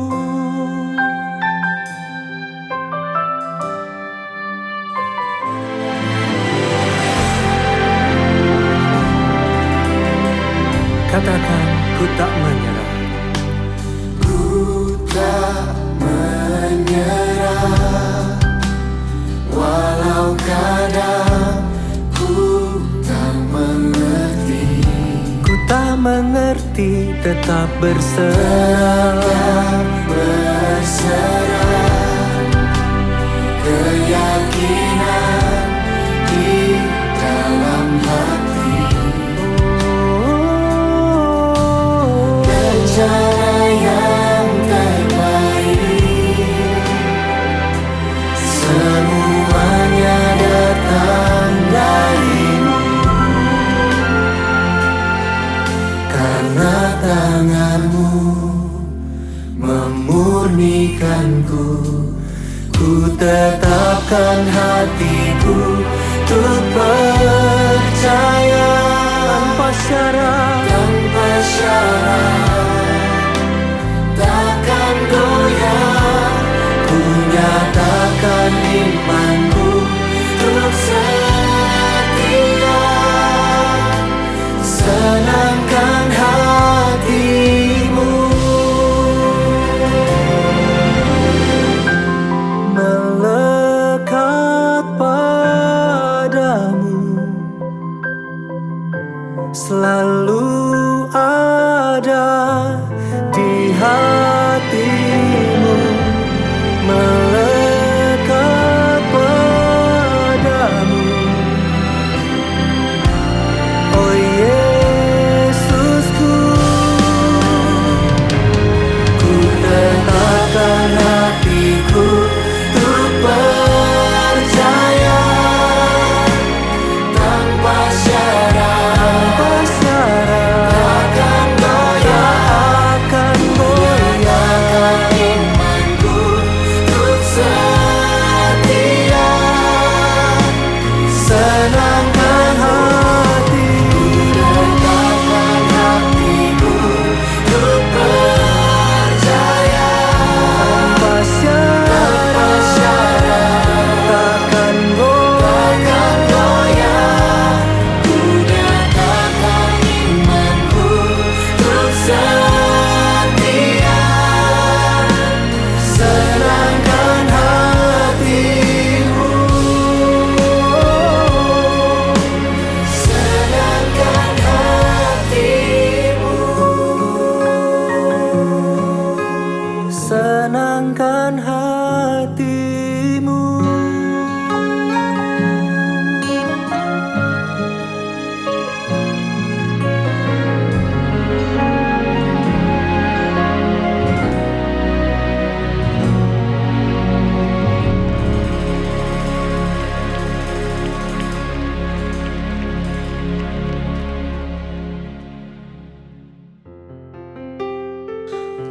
Katakan, ku tak menyerah. Ku tak menyerah, walau kadang ku tak mengerti. Ku tak mengerti, tetap berserah. Tetap berserah, keyakinan di dalam hati. Rencana yang terbaik semuanya datang dari-Mu, karena tangan-Mu memurnikanku. Ku tetapkan hatiku untuk percaya tanpa syarat, tanpa syarat, takkan goyah. Ku nyatakan imanku untuk setia, senangkan hati-Mu. Melekat padamu, selalu ada di hati-Mu. Melekat padamu,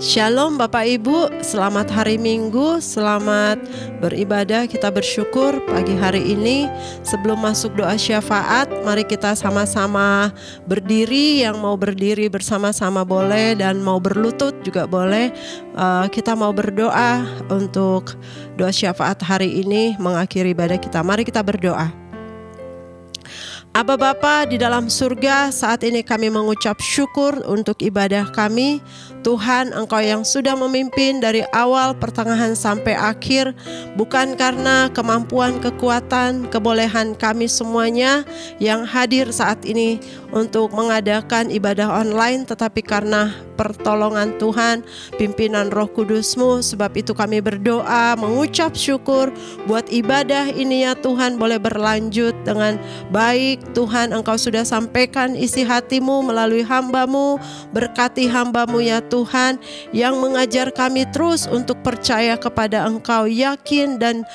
Shalom Bapak Ibu, selamat hari Minggu, selamat beribadah. Kita bersyukur pagi hari ini. Sebelum masuk doa syafaat, mari kita sama-sama berdiri. Yang mau berdiri bersama-sama boleh, dan mau berlutut juga boleh. Kita mau berdoa untuk doa syafaat hari ini mengakhiri ibadah kita. Mari kita berdoa. Aba Bapa di dalam surga, saat ini kami mengucap syukur untuk ibadah kami. Tuhan, Engkau yang sudah memimpin dari awal, pertengahan sampai akhir, bukan karena kemampuan, kekuatan, kebolehan kami semuanya yang hadir saat ini untuk mengadakan ibadah online, tetapi karena pertolongan Tuhan, pimpinan Roh Kudus-Mu. Sebab itu kami berdoa, mengucap syukur buat ibadah ini ya Tuhan boleh berlanjut dengan baik. Tuhan, Engkau sudah sampaikan isi hati-Mu melalui hamba-Mu. Berkati hamba-Mu ya Tuhan, yang mengajar kami terus untuk percaya kepada Engkau, yakin dan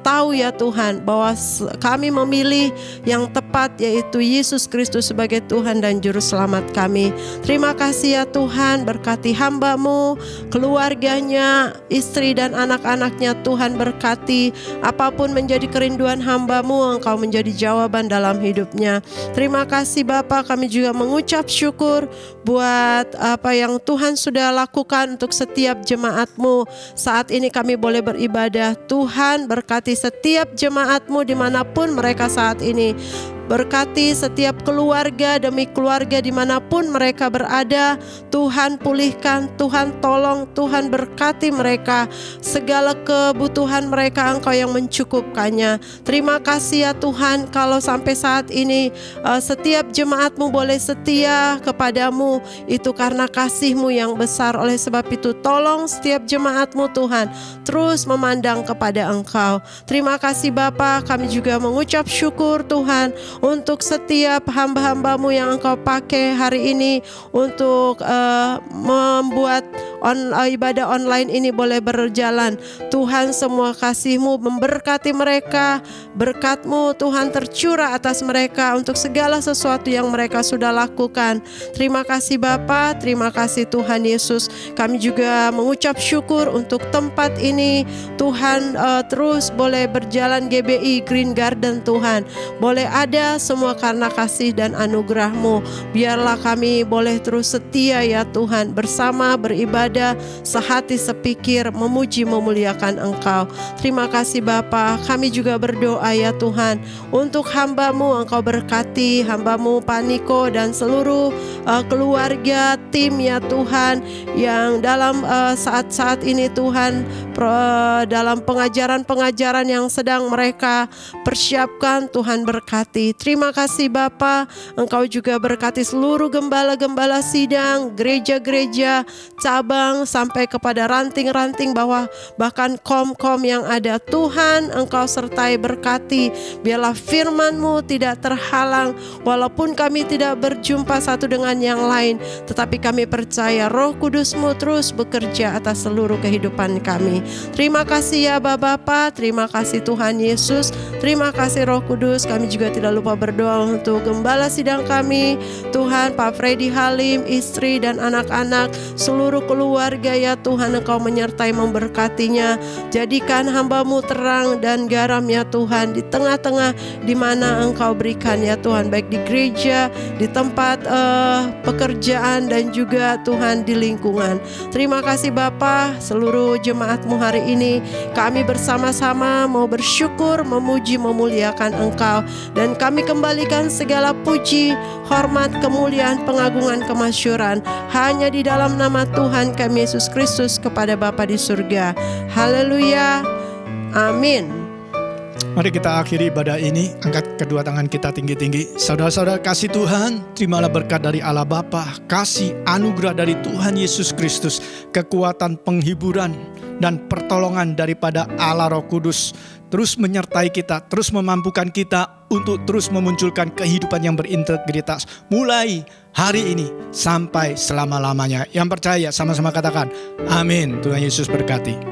tahu ya Tuhan bahwa kami memilih yang tepat, yaitu Yesus Kristus sebagai Tuhan dan Juru Selamat kami. Terima kasih ya Tuhan, berkati hamba-Mu, keluarganya, istri dan anak-anaknya. Tuhan berkati, apapun menjadi kerinduan hamba-Mu, Engkau menjadi jawaban dalam hidupnya. Terima kasih Bapa, kami juga mengucap syukur buat apa yang Tuhan sudah lakukan untuk setiap jemaat-Mu. Saat ini kami boleh beribadah. Tuhan berkati setiap jemaat-Mu dimanapun mereka saat ini. Berkati setiap keluarga demi keluarga dimanapun mereka berada. Tuhan pulihkan, Tuhan tolong, Tuhan berkati mereka. Segala kebutuhan mereka Engkau yang mencukupkannya. Terima kasih ya Tuhan, kalau sampai saat ini setiap jemaat-Mu boleh setia kepadamu, itu karena kasih-Mu yang besar. Oleh sebab itu tolong setiap jemaat-Mu Tuhan terus memandang kepada Engkau. Terima kasih Bapa, kami juga mengucap syukur Tuhan untuk setiap hamba-hamba-Mu yang Engkau pakai hari ini untuk membuat ibadah online ini boleh berjalan. Tuhan, semua kasih-Mu memberkati mereka. Berkat-Mu Tuhan tercurah atas mereka untuk segala sesuatu yang mereka sudah lakukan. Terima kasih Bapa, terima kasih Tuhan Yesus. Kami juga mengucap syukur untuk tempat ini. Tuhan, terus boleh berjalan GBI Green Garden Tuhan. Boleh ada semua karena kasih dan anugerah-Mu. Biarlah kami boleh terus setia ya Tuhan, bersama beribadah sehati sepikir, memuji memuliakan Engkau. Terima kasih Bapa. Kami juga berdoa ya Tuhan untuk hamba-Mu. Engkau berkati hamba-Mu Pak Niko dan seluruh keluarga, tim ya Tuhan, yang dalam saat-saat ini Tuhan dalam pengajaran-pengajaran yang sedang mereka persiapkan. Tuhan berkati. Terima kasih Bapa. Engkau juga berkati seluruh gembala-gembala sidang, gereja-gereja, cabang, sampai kepada ranting-ranting bawah, bahkan kom-kom yang ada. Tuhan, Engkau sertai berkati. Biarlah firman-Mu tidak terhalang, walaupun kami tidak berjumpa satu dengan yang lain, tetapi kami percaya Roh Kudus-Mu terus bekerja atas seluruh kehidupan kami. Terima kasih ya Bapa, terima kasih Tuhan Yesus, terima kasih Roh Kudus. Kami juga tidak lupa berdoa untuk gembala sidang kami, Tuhan, Pak Freddy Halim, istri dan anak-anak, seluruh keluarga ya Tuhan. Engkau menyertai memberkatinya. Jadikan hamba-Mu terang dan garam ya Tuhan, di tengah-tengah di mana Engkau berikan ya Tuhan, baik di gereja, di tempat pekerjaan, dan juga Tuhan di lingkungan. Terima kasih Bapa. Seluruh jemaat-Mu hari ini kami bersama-sama mau bersyukur, memuji, memuliakan Engkau, dan kami kembalikan segala puji, hormat, kemuliaan, pengagungan, kemasyuran hanya di dalam nama Tuhan kami Yesus Kristus kepada Bapa di surga. Haleluya. Amin. Mari kita akhiri ibadah ini, angkat kedua tangan kita tinggi-tinggi. Saudara-saudara kasih Tuhan, terimalah berkat dari Allah Bapa, kasih anugerah dari Tuhan Yesus Kristus, kekuatan penghiburan dan pertolongan daripada Allah Roh Kudus terus menyertai kita, terus memampukan kita untuk terus memunculkan kehidupan yang berintegritas mulai hari ini sampai selama-lamanya. Yang percaya sama-sama katakan amin. Tuhan Yesus berkati.